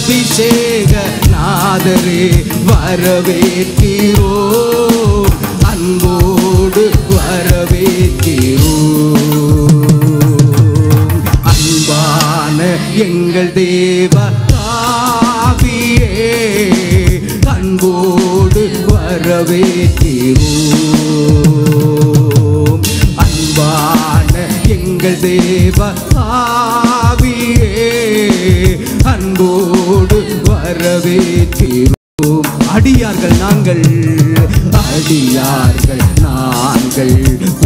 அபிஷேக நாதரே வரவேற்கிறோம், அன்போடு வரவேற்கிறோம். அன்பான எங்கள் தேவ ஆவியே, அன்போடு வரவேற்கிறோம். அன்பான எங்கள் தேவ ஆவியே, அன்போடு வரவேற்கிறோம். அடியார்கள் நாங்கள், அடியார்கள் நாங்கள்,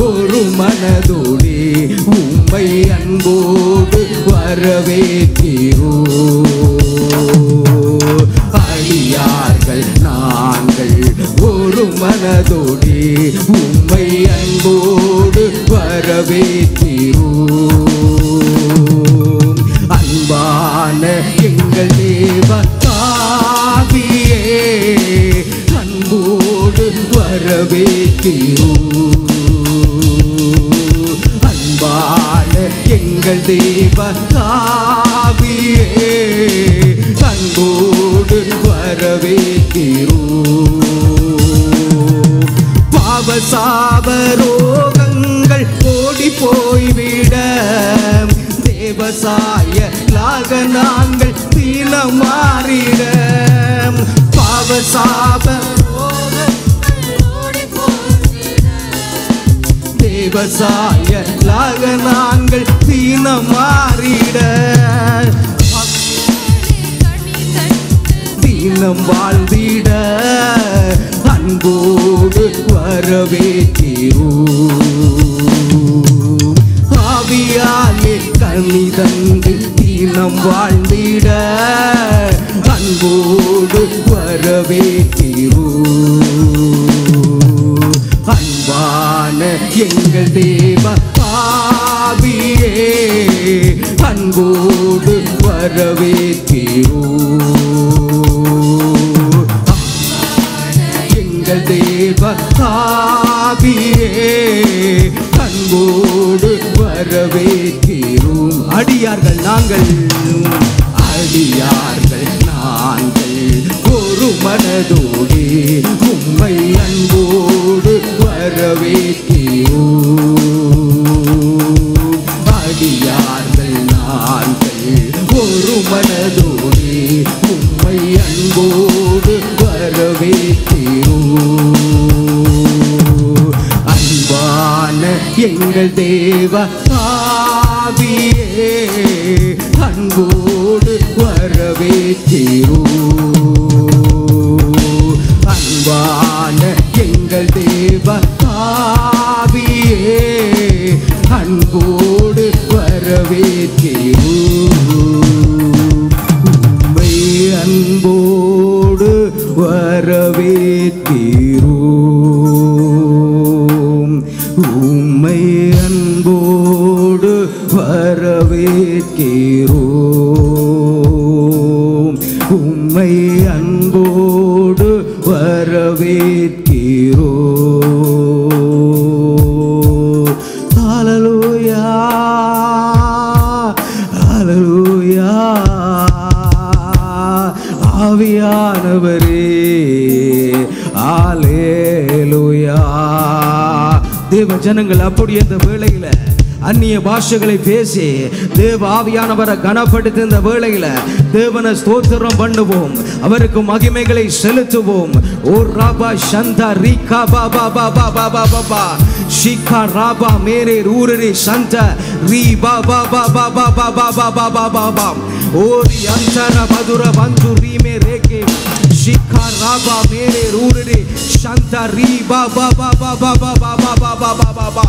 ஒரு மனதோடே உம்மை அன்போடு வரவேற்கிறோம். அடியார்கள் நாங்கள், ஒரு மனதோடே உம்மை அன்போடு வரவேற்கிறோம். அன்பான எங்கள் தேவ ஆவியே, அன்போடு வரவேற்கிறோம். அன்பான எங்கள் தேவ ஆவியே, அன்போடு வரவேற்கிறோம். பாவசாப ரோகங்கள் ஓடி போய்விட, தேவசாய லாக நாங்கள் தீனம் மாறிட. பாவசாப தேவசாய லாக நாங்கள் தீனம் மாறிட, தீனம் வாழ்ந்திட அன்போடு வரவேற்கிறோம். ஆவியாலே கனி தந்து தீனம் வாழ்ந்திட அன்போடு வரவேற்கிறோம். அன்பான எங்கள் தேவ ஆவியே, அன்போடு வரவேற்கிறோம். எங்கள் தேவ ஆவியே, அன்போடு வரவேற்கிறோம். அடியார்கள் நாங்கள், அடியார்கள் நாங்கள், ஒரு மனதோடு உம்மை அன்போடு வரவேற்கிறோம். அடியார்கள் நாங்கள், ஒரு மனதோடு உம்மை அன்போடு வரவேற்கிறோம். அன்பான எங்கள் தேவ ஆவியே, அன்போடு வரவேற்கிறோம். அன்பான எங்கள் தேவ ஆவியே, அன்போடு வரவேற்கிறோம். உம்மை அன்போடு வரவேற்கிறோம். உம்மை அன்போடு வரவேற்கிறோம். உம்மை அன்போடு வரவேற்கிறோம். ஹல்லேலூயா, ஹல்லேலூயா. ஆவியானவரே, ஹல்லேலூயா. தேவ ஜனங்கள் அப்படி இந்த வேளையில அந்நிய பாஷைகளை பேசி தேவ ஆவியானவரை கனப்படுத்தி இந்த வேளையில தேவனை ஸ்தோத்திரம் பண்ணுவோம், அவருக்கு மகிமைகளை செலுத்துவோம். ஓ ராபா சந்தா ரீகா பாபா பாபா பாபா பாபா ஷிகா ராபா மேரே ரூரே சந்தா ரீ பாபா பாபா பாபா பாபா பாபா பாபா ஓரி அந்தர மதுர பந்து ரீமே ரேகே ஷிகா ராபா மேரே ரூரே சந்தா ரீ பாபா பாபா பாபா பாபா பாபா பாபா.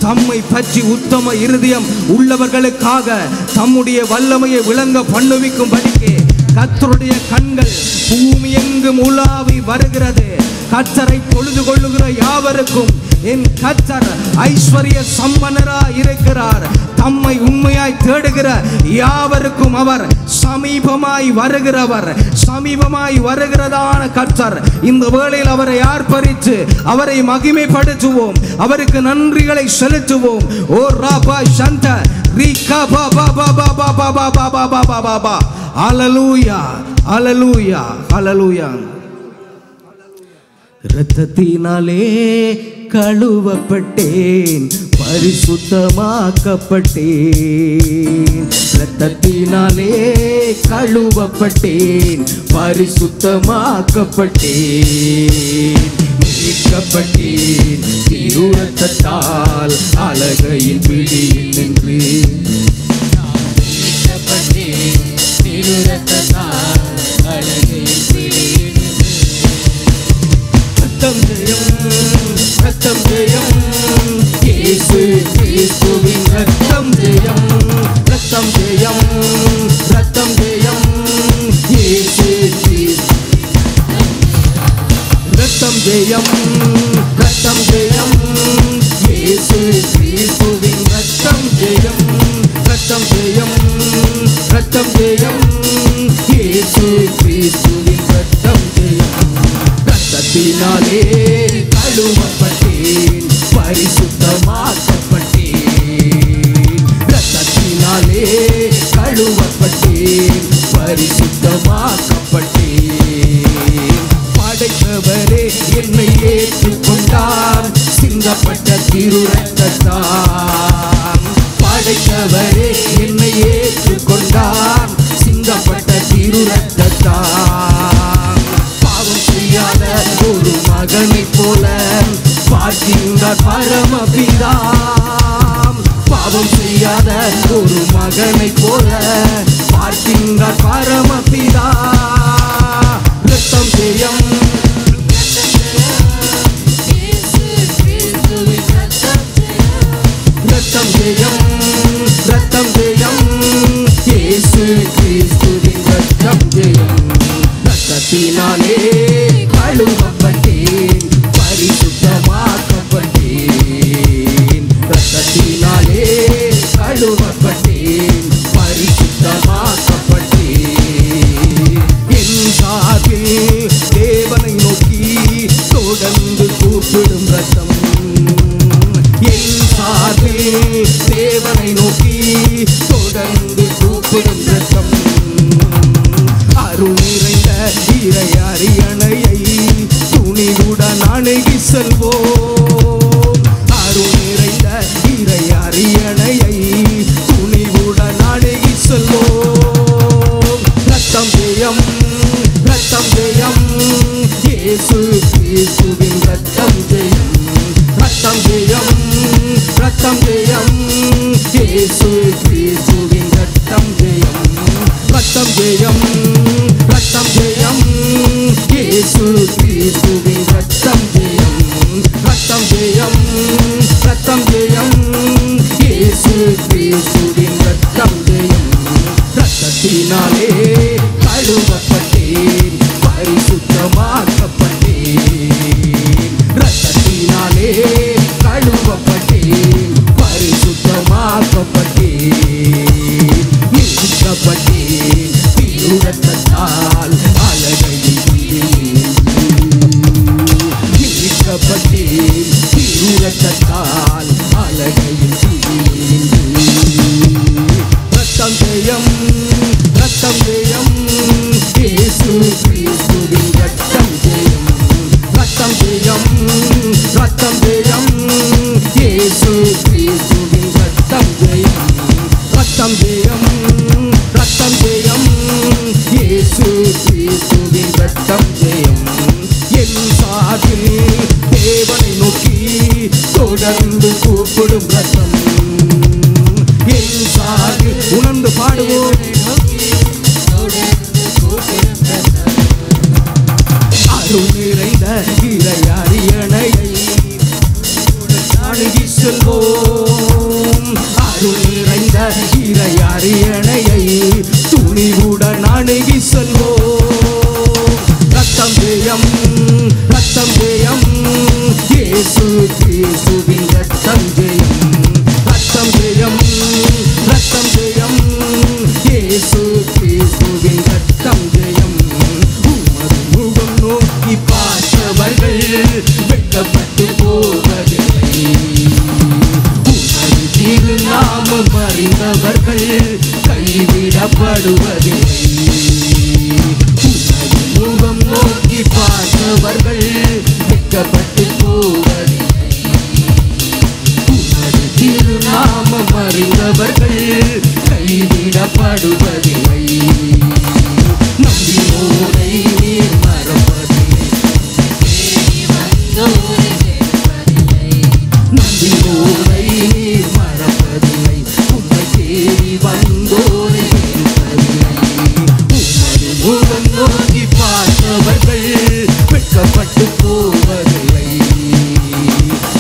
தம்மை பற்றி உத்தம இருதயம் உள்ளவர்களுக்காக தம்முடைய வல்லமையை விளங்க பண்ணுவிக்கும்படிக்கு கர்த்தருடைய கண்கள் பூமி எங்கும் உலாவி வருகிறது. கர்த்தரை தொழுது கொள்ளுகிற யாவருக்கும் என் கர்த்தர் ஐஸ்வர்ய சம்பன்னராய் இருக்கிறார். தம்மை உண்மையாய் தேடுகிற யாவருக்கும் அவர் சமீபமாய் வருகிறவர். சமீபமாய் வருகிறதான கர்த்தர். இந்த வேளையில் அவரை ஆர்ப்பரித்து அவரை மகிமைப்படுத்துவோம், அவருக்கு நன்றிகளை செலுத்துவோம். ஓ ராபா சந்த ரிகா பா பா பா பா பா பா பா பா பா பா பா பா பா. ஹல்லேலூயா ஹல்லேலூயா ஹல்லேலூயா. இரத்தத்தினாலே கழுவப்பட்டேன், பரிசுத்தமாக்கப்பட்டேன். இரத்தத்தினாலே கழுவப்பட்டேன், பரிசுத்தமாக்கப்பட்டேன். மீட்கப்பட்டேன் திரு இரத்தத்தால் அலகையின் பிடியில் நின்று. மீட்கப்பட்டேன் திரு இரத்தத்தால் அலகையின் பிடியில். ரத்தம் ஜெயம் ரத்தம் ஜெயம் இயேசு கிறிஸ்துவின் ரத்தம் ஜெயம். ரத்தம் ஜெயம் ரத்தம் ஜெயம் இயேசு கிறிஸ்து. ரத்தம் ஜெயம் ரத்தம் ஜெயம் இயேசு கிறிஸ்துவின் ரத்தம் ஜெயம். ரத்தம் ஜெயம் ரத்தம் ஜெயம் இயேசு கிறிஸ்துவின் ரத்தம் ஜெயம். ரத்தத்தினாலே கழுவப்பட்டேன், பரிசுத்தமாக்கப்பட்டேன். ரத்தத்தினாலே கழுவப்பட்டேன், பரிசுத்தமாக்கப்பட்டேன். படைத்தவரே என்னை ஏற்றுக்கொண்டார், சிந்தப்பட்ட திரு இரத்தத்தால். படைத்தவரே என்னை ஏற்றுக்கொண்டார், சிந்தப்பட்ட திரு இரத்தத்தால். பாவம் செய்யாத ஒரு மகனைப் போல பார்க்கின்றார் பரமபிதா. பாவம் செய்யாத ஒரு மகனைப் போல பார்க்கின்றார் பரமபிதா. ரத்தம் ஜெயம் ரத்தம் ஜெயம் ரத்தம் ஜெயம் இயேசு கிறிஸ்துவின் ரத்தம் ஜெயம். ரத்தத்தினாலே கழுவப்பட்டேன், பரிசுத்தமாக்கப்பட்டேன். ரத்தத்தினாலே கழுவப்பட்டேன், பரிசுத்தமாக்கப்பட்டேன். என் சார்பில் தேவனை நோக்கி தொடர்ந்து கூப்பிடும் ரத்தம். என் சார்பில் தேவனை நோக்கி தொடர்ந்து கூப்பிடும் ரத்தம். அருள் நிறைந்த இறை அரியணையை துணிவுடன் அணுகி செல்வோம். அருள் நிறைந்த இறை அரியணையை துணிவுடன் அணுகி செல்வோம். ரத்தம் ஜெயம் ரத்தம் ஜெயம் இயேசு கிறிஸ்துவின் ரத்தம் ஜெயம். ரத்தம் ஜெயம் ரத்தம் ஜெயம் இயேசு கிறிஸ்துவின் ரத்தம் ஜெயம். ரத்தம் ஜெயம் ரத்தம் ஜெயம் இயேசு கிறிஸ்துவின் ரத்தம் ஜெயம். ரத்தம் ஜெயம் ரத்தம் ஜெயம் இயேசு கிறிஸ்துவின் ரத்தம் ஜெயம். ரத்தத்தினாலே கழுவப்பட்டேன், பரிசுத்தமாக்கப்பட்டேன். ரத்தத்தினாலே கழுவப்பட்டேன், பரிசுத்தமாக்கப்பட்டேன். மீட்கப்பட்டேன் திரு இரத்தத்தால் அலகையின் பிடியில். மீட்கப்பட்டேன் திரு இரத்தத்தால் அலகையின் பிடியில். ரத்தம் ஜெயம் ரத்தம் ஜெயம் இயேசு கிறிஸ்துவின் ரத்தம் ஜெயம். ரத்தம் ஜெயம் ரத்தம் ஜெயம் இயேசு கிறிஸ்துவின் ரத்தம் ஜெயம். ரத்தம் ஜெயம் ரத்தம் ஜெயம் இயேசு கிறிஸ்துவின் ரத்தம் ஜெயம். என் சார்பில் தேவனை நோக்கி தொடர்ந்து கூப்பிடும் ரத்தம். என் சார்பில் உணர்ந்து பாடுவோம். அருள் நிறைந்த இறை அரியணையை அணுகி செல்வோம். அருள் நிறைந்த இறை அரியணையை துணிவுடன் அணுகி செல்வோம். ரத்தம் ஜெயம் ரத்தம் ஜெயம் இயேசு கிறிஸ்து முகம் நோக்கி பார்த்தவர்கள் வெட்கப்பட்டு போவதில்லை.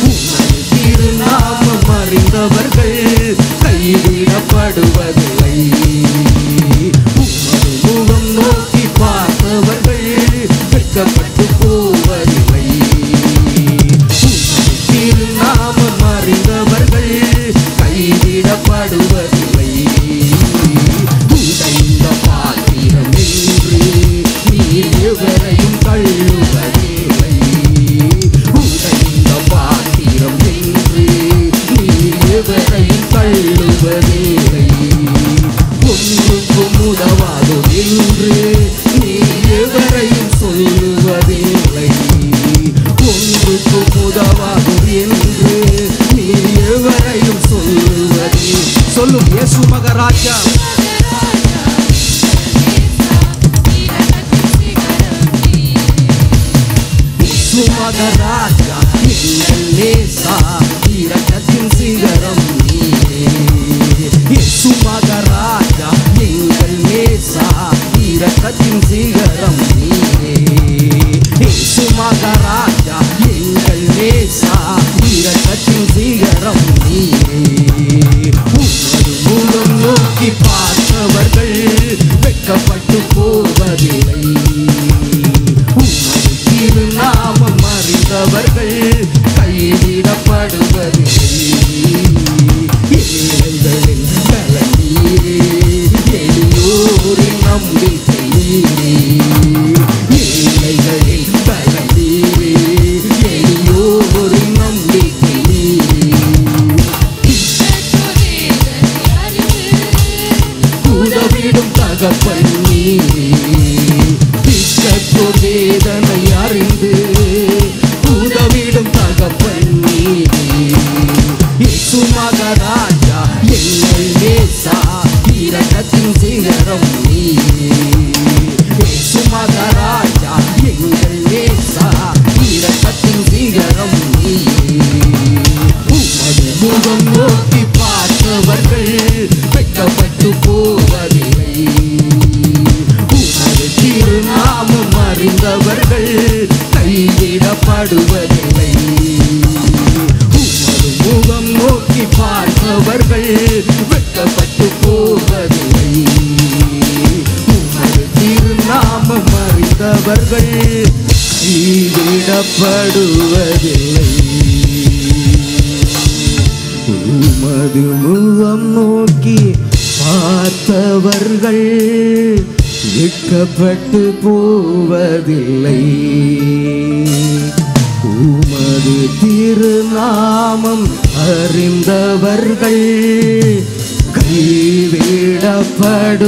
உமது திருநாமம் அறிந்தவர்கள் கைவிடப்படுவதில்லை. உமது முகம் நோக்கி பார்த்தவர்கள் வெட்கப்பட்டு போவதில்லை. உமது திருநாமம் அறிந்தவர்கள் கைவிடப்படுவதில்லை. உடைந்த பாத்திரம் என்று நீர் எவரையும் தள்ளுவதில்லை. உடைந்த பாத்திரம் என்று நீர் எவரையும் தள்ளுவதில்லை. ஒன்றுக்கும் உதவாது என்று நீர் எவரையும் சொல்லுவதில்லை. ஒன்றுக்கும் உதவாது என்று நீர் எவரையும் சொல்லுவதில்லை. சொல்லும் இயேசு மகாராஜா. இயேசு மகாராஜா எங்கள் நேசா இரக்கத்தின் சிகரம் நீரே. இயேசு மகாராஜா எங்கள் நேசா இரக்கத்தின் சிகரம் நீரே. இயேசு மகாராஜா எங்கள் நேசா இரக்கத்தின் சிகரம் நீரே. உமது முகம் நோக்கி பார்த்தவர்கள் வெட்கப்பட்டு போவதில்லை. உமது திருநாமம் அறிந்தவர்கள் கைவிடப்படுவதில்லை. ஏழைகளின் பலனீரே, எளியோரின் நம்பிக்கை நீரே. ஏழைகளின் பலனீரே, எளியோரின் நம்பிக்கை நீரே. உதவிடும் தகப்பன் நீரே. பிச்சையோர் வேதனை அறிந்து உதவிடும் தகப்பன் நீரே. இயேசு மகாராஜா எங்கள் நேசா இரக்கத்தின் சிகரம் நீரே. இயேசு மகாராஜா எங்கள் நேசா இரக்கத்தின் சிகரம் நீரே. உமது முகம் நோக்கி பார்த்தவர்கள் வெட்கப்பட்டு போவதில்லை. உமது திருநாமம் அறிந்தவர்கள் கைவிடப்படுவதில்லை. உமது முகம் நோக்கி பார்த்தவர்கள் வெட்கப்பட்டு போவதில்லை. உமது திருநாமம் அறிந்தவர்கள் கைவிடப்படுவதில்லை. உமது முகம் நோக்கி பார்த்தவர்கள் வெட்கப்பட்டு போவதில்லை. உமது திருநாமம் அறிந்தவர்கள்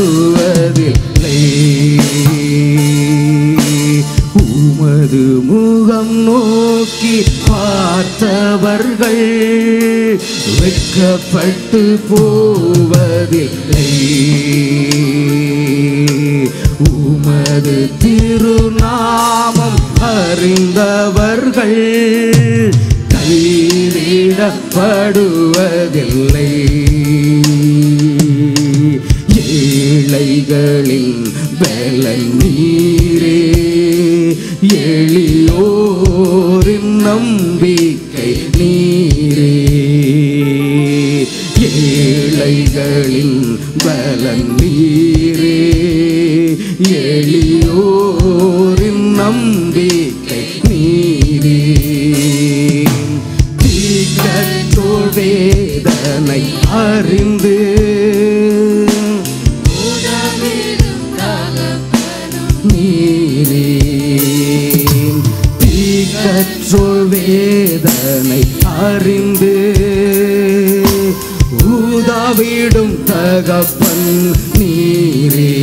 கைவிடப்படுவதில்லை. உமது முகம் நோக்கி பார்த்தவர்கள் வெட்கப்பட்டு போவதில்லை. உமது திருநாமம் அறிந்தவர்கள் கைவிடப்படுவதில்லை. ஏழைகளின் பலன் நீரே, எளியோரின் நம்பிக்கை நீரே. ஏழைகளின் பலன் நீரே, எளியோரின் நம்பிக்கை நீரே. தீக்கற்றோர் வேதனை அறிந்து நீரே. தீக்கற்றோர் வேதனை அறிந்து உதவிடும் தகப்பன் நீரே.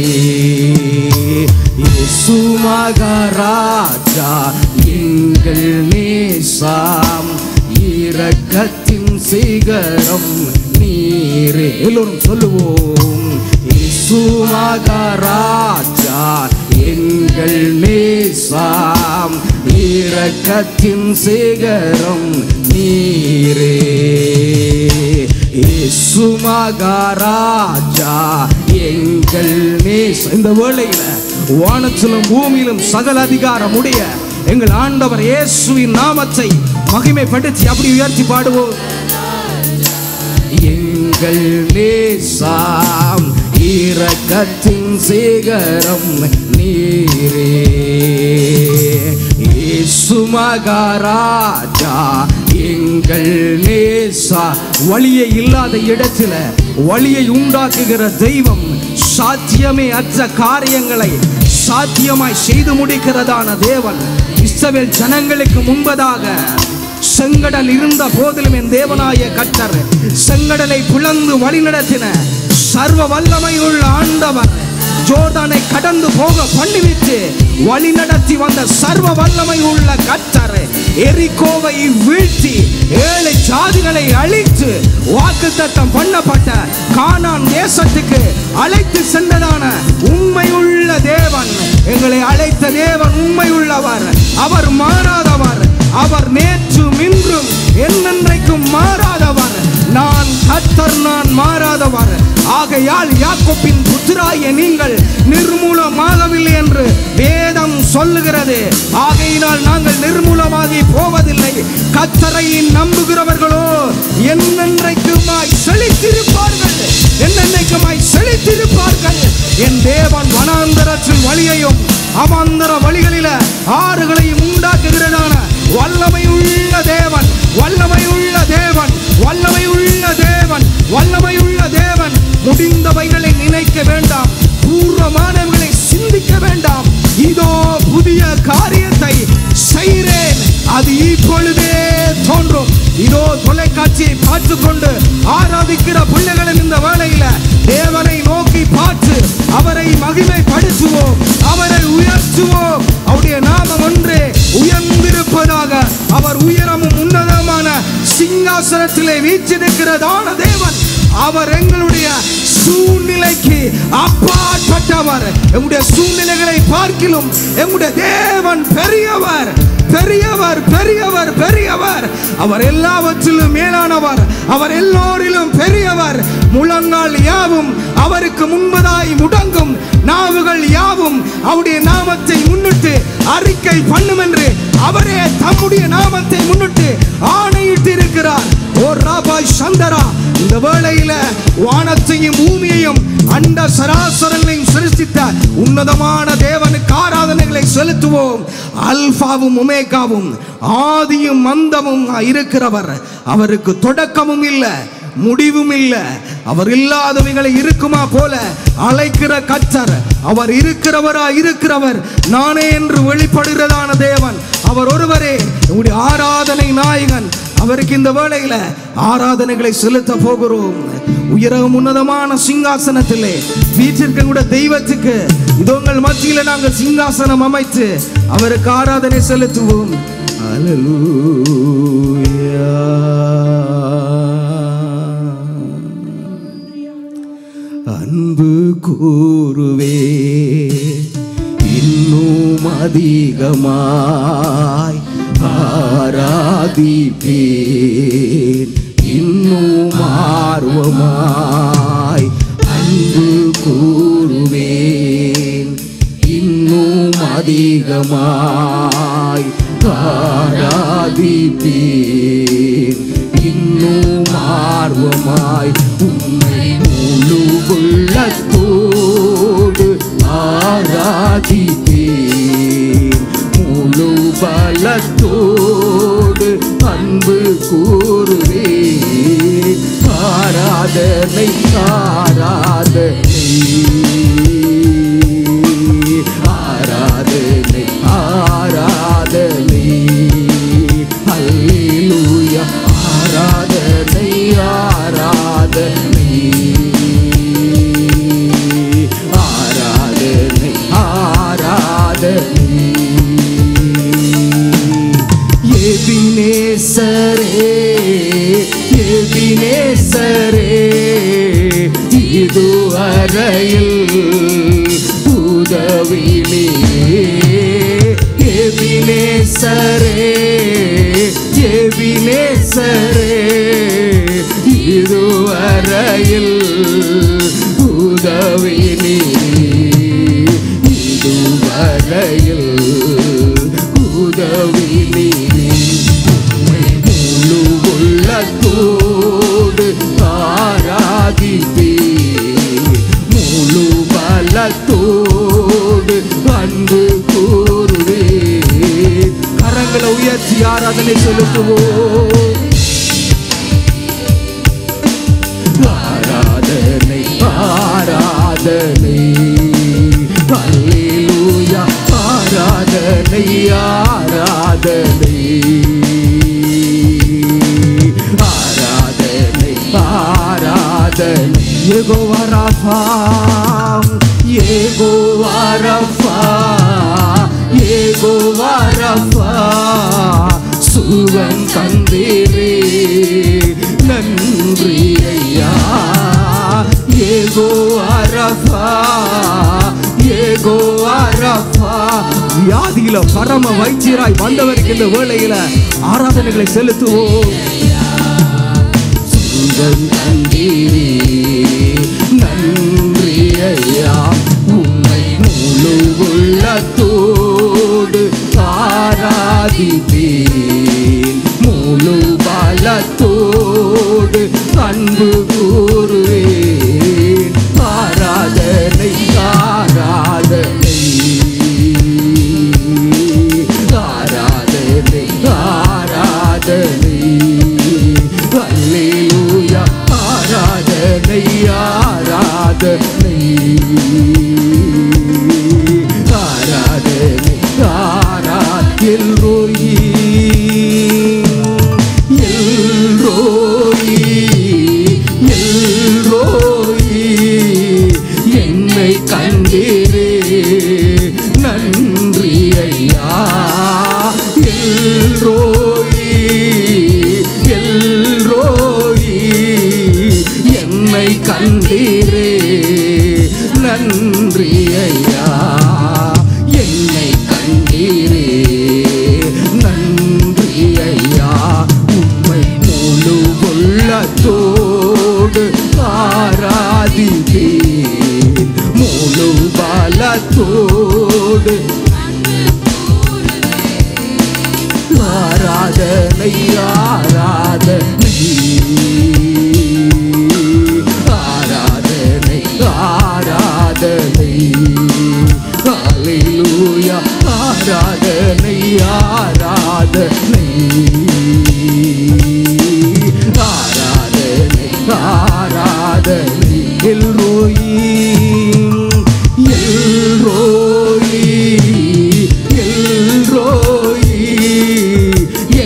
இயேசு மகாராஜா எங்கள் நேசம் இரக்கத்தின் சிகரம் நீரே. எல்லோரும் சொல்லுவோம். இயேசு மகாராஜா எங்கள் நேசம் இரக்கத்தின் சிகரம் நீரே. இயேசு மகாராஜா எங்கள் நேச. இந்த வேளையில வானத்திலும் பூமியிலும் சகல அதிகாரம் உடைய எங்கள் ஆண்டவர் இயேசுவின் நாமத்தை மகிமைப்படுத்தி அப்படி உயர்த்தி பாடுவோம். எங்கள் நேசம் இரக்கத்தின் சேகரம் நீரே, இயேசு மகாராஜா எங்கள் நேசா. வழியை இல்லாத இடத்துல வழியை உண்டாக்குகிற தெய்வம், சாத்தியமே அற்ற காரியங்களை சாத்தியமாய் செய்து முடிக்கிறதான தேவன். இஸ்ரவேல் ஜனங்களுக்கு முன்பதாக செங்கடல் இருந்த போதிலும் என் தேவனாய கர்த்தர் செங்கடலை பிளந்து வழிநடத்தின சர்வ வல்லமை உள்ள ஆண்டவர், ஜோர்தானை கடந்து போக பண்ணிவிட்டு வழி நடத்தி வந்த சர்வ வல்லமை உள்ள கர்த்தர் எரிகோவை வீழ்த்தி 7 ஜாதிகளை அழித்து வாக்குத்தத்தம் பண்ணப்பட்ட கானான் தேசத்துக்கு அழைத்து சென்றதான உண்மையுள்ள தேவன். எங்களை அழைத்த தேவன் உண்மையுள்ளவர், அவர் மாறாதவர், அவர் நேற்றும் இன்றும் என்னென்றைக்கும் மாறாதவர். நான் கர்த்தர், நான் மாறாதவர். ஆகையால் யாக்கோபின் புத்திராய நீங்கள் நிர்மூலமாகவில்லை என்று வேதம் சொல்லுகிறது. ஆகையினால் நாங்கள் நிர்மூலமாகி போவதில்லை. கர்த்தரை நம்புகிறவர்களோ என்னென்றைக்குமாய் செழித்திருப்பார்கள், என்னென்றைக்குமாய் செழித்திருப்பார்கள். என் தேவன் வனாந்தரத்தில் வழியையும் அவாந்தர வழிகளில ஆறுகளையும் உண்டாக்குகிறதான வல்லமையுள்ள தேவன், வல்லமையுள்ள தேவன், வல்லமையுள்ள தேவன், வல்லமையுள்ள தேவன். முடிந்தவைகளை நினைக்க வேண்டாம், பூர்வமானவைகளை சிந்திக்க வேண்டாம். இதோ புதிய காரியத்தை செய்கிறேன், அது இப்பொழுதே தோன்றும். இதோ தொலைக்காட்சியை பார்த்து கொண்டு ஆராதிக்கிற பிள்ளைகளும் இந்த வேளையில தேவனை நோக்கி பார்த்து அவரை மகிமைப்படுத்துவோம், அவரை உயர்த்துவோம். அவருடைய நாமம் ஒன்றே உயர்ந்திருப்பதாக. அவர் உயரமும் உன்னதமான சிங்காசனத்திலே வீற்றிருக்கிறதான தேவன். அவர் எங்களுடைய சூழ்நிலைக்கு அப்பாற்பட்டவர். எங்களுடைய சூழ்நிலைகளை பார்க்கிலும் எங்களுடைய தேவன் பெரியவர், பெரியவர், பெரியவர், பெரியவர். அவர் எல்லாவற்றிலும் மேலானவர், அவர் எல்லோரிலும் பெரியவர். முழங்கால் யாவும் அவருக்கு முன்பதாய் முடங்கும், நாவுகள் யாவும் அவருடைய நாமத்தை முன்னிட்டு அறிக்கை பண்ணும் என்று அவரே தம்முடைய நாமத்தை முன்னிட்டு ஆணையிட்டு இருக்கிறார். ஓ ராபாய் சந்தரா, இந்த வேளையில வானத்தையும் பூமியையும் அண்ட சராசரங்களையும் சிருஷ்டித்த உன்னதமான தேவனுக்கு ஆராதனைகளை செலுத்துவோம். அல்பாவும் ஒமேகாவும் ஆதியும் அந்தமும் இருக்கிறவர். அவருக்கு தொடக்கமும் இல்லை, முடிவும் இல்லை. அவர் இல்லாதவைகளை இருக்குமா போல அழைக்கிற கர்த்தர், அவர் இருக்கிறவரா இருக்கிறவர் நானே என்று வெளிப்படுகிறதான தேவன். அவர் ஒருவரே நம்முடைய ஆராதனை நாயகன். அவருக்கு இந்த வேளையில ஆராதனைகளை செலுத்த போகிறோம். உயரவும் உன்னதமான சிங்காசனத்திலே வீட்டிற்கு கூட தெய்வத்துக்கு இதோ உங்கள் மத்தியில நாங்கள் சிங்காசனம் அமைத்து அவருக்கு ஆராதனை செலுத்துவோம். அல்லேலூயா. அன்பு கூறுவே இன்னும் அதிகமாய் ஆராதிப்பேன், இன்னும் ஆர்வமாய் அன்பு கூறுவேன், இன்னும் அதிகமாய் ஆராதிப்பேன், இன்னும் ஆர்வமாய் உம்மை முழு உள்ளத்தோடு ஆராதிப்பேன், முழு பலத்தோடு அன்பு கூறுவேன். ஆராதனை ஆராதனை ஆராதனை ஆராதனை அல்லேலூயா. ஆராதனை ஆராதனை ஆராதனை ஆராதனை. எபினேசரே எபினேசரே இதுவரையில் உதவினே. எபினேசரே எபினேசரே இதுவரையில் உதவி வேளையில் உதவி நீரே. உம்மை முழு உள்ளத்தோடு ஆராதிப்பேன், முழு பலத்தோடு அன்பு கூறுவேன். கரங்களை உயர்த்தி ஆராதனை செலுத்துவோம். ஆராதனை ஆராதனை அல்லேலூயா, ஆராதனை ஆராதனை ஆராதனை ஆராதனை. யெகோவா ராஃபா, யெகோவா ராஃபா, யெகோவா ராஃபா, சுகம் தந்தீரே நன்றி ஐயா. யெகோவா ராஃபா, யெகோவா ராஃபா. வியாதியில பரம வைத்தியராய் வந்தவருக்கு இந்த வேளையில ஆராதனைகளை செலுத்துவோம். சுகம் தந்தீரே நன்றி ஐயா. உம்மை முழு உள்ளத்தோடு ஆராதிப்பேன், முழு பலத்தோடு அன்பு கூறுவேன். ஆராதனை ஆராதனை ஆராதனை ஆராதனை அல்லேலூயா, ஆராதனை ஆராதனை ஆராதனை எல்ரோயி எல்ரோயி எல்ரோயி, என்னை கண்டீரே நன்றி ஐயா. எல்ரோயி எல்ரோயி, என்னை கண்டீரே நன்றி ஐயா. என்னை கண்டீரே நன்றி ஐயா. உம்மை முழு உள்ளத்தோடு ஆராதிப்பேன், முழு பலத்தோடு ஆராதனை ஆராதனை ஆராதனை ஆராதனை அல்லேலூயா, ஆராதனை ஆராதனை ஆராதனை ஆராதனை. எல்ரோயி எல்ரோயி எல்ரோயி,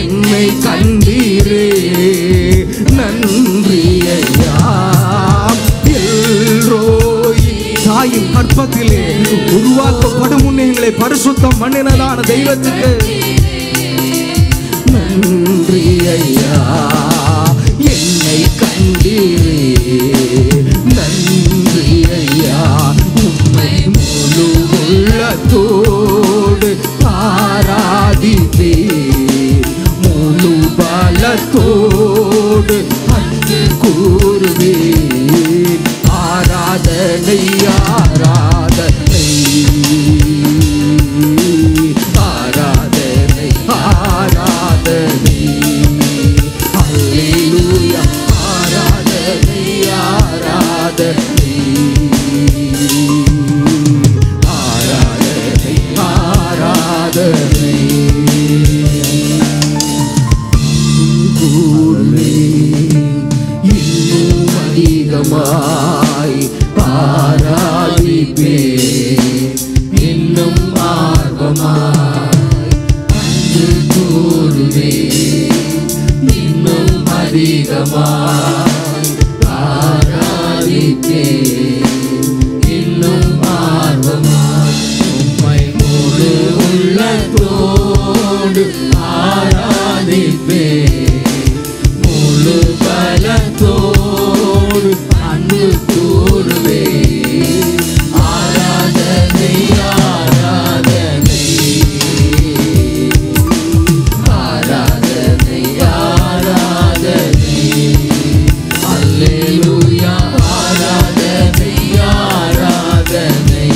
என்னை கண்டீரே நன்றி ஐயா. எல்ரோயி, தாயின் கற்பத்திலே உருவாக்கப்படும் முன்னே எங்களை பரிசுத்தம் பண்ணினதான தெய்வத்துக்கு நன்றி ஐயா. என்னை கண்டீரே நன்றி ஐயா. உம்மை முழு உள்ளத்தோடு ஆராதிப்பேன், முழு பலத்தோடு அன்பு கூறுவேன். ஆராதனை ஆராதனை ஆராதனை ஆராதனை அல்லேலூயா, ஆராதனை ஆராதனை ஆராதனை ஆராதனை கூறுவேன். இன்னும் அதிகமாய் ஆராதிப்பேன், இன்னும் ஆர்வமாய் அன்பு கூறுவேன். இன்னும் அதிகமாய் ஆராதிப்பேன், இன்னும் ஆர்வமாய் உம்மை முழு உள்ளத்தோடு ஆராதிப்பேன், முழு பலத்தோடு அன்பு கூறுவேன். ஆராதனை ஆராதனை ஆராதனை ஆராதனை அல்லேலூயா, ஆராதனை ஆராதனை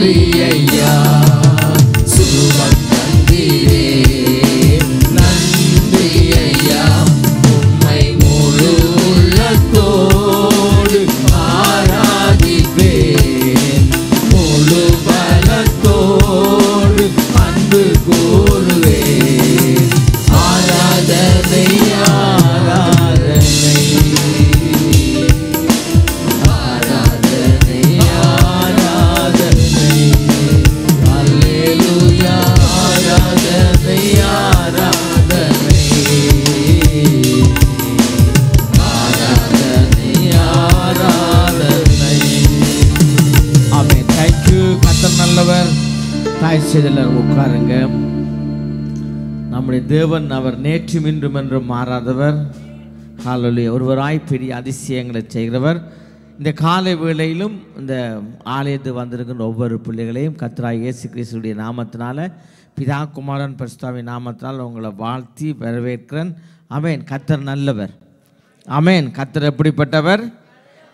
நன்றி ஐயா சுகம் தந்தீரே நன்றி ஐயா உம்மை முழு உள்ளத்தோடு ஆராதிப்பேன் முழு பலத்தோடு அன்பு கூறுவேன் ஆராதனை ஆராதனை ஆராதனை ஆராதனை அல்லேலூயா ஆராதனை ஆராதனை ஆராதனை ஆராதனை ஆமென். தேங்க்யூ. கர்த்தர் நல்லவர். தாய் செய்தலர் உட்காருங்க. நம்முடைய தேவன் அவர் நேற்றும் இன்றும் என்றும் மாறாதவர். ஹல்லேலூயா. ஒருவராய் பெரிய அதிசயங்களை செய்கிறவர். இந்த காலை வேளையிலும் இந்த ஆலயத்துக்கு வந்திருக்கின்ற ஒவ்வொரு பிள்ளைகளையும் கர்த்தராகிய இயேசு கிறிஸ்துவுடைய நாமத்தினால பிதா குமாரன் பரிசுத்தாவின் நாமத்தினால் உங்களை வாழ்த்தி வரவேற்கிறேன். ஆமென். கர்த்தர் நல்லவர். ஆமென். கர்த்தர் எப்படிப்பட்டவர்?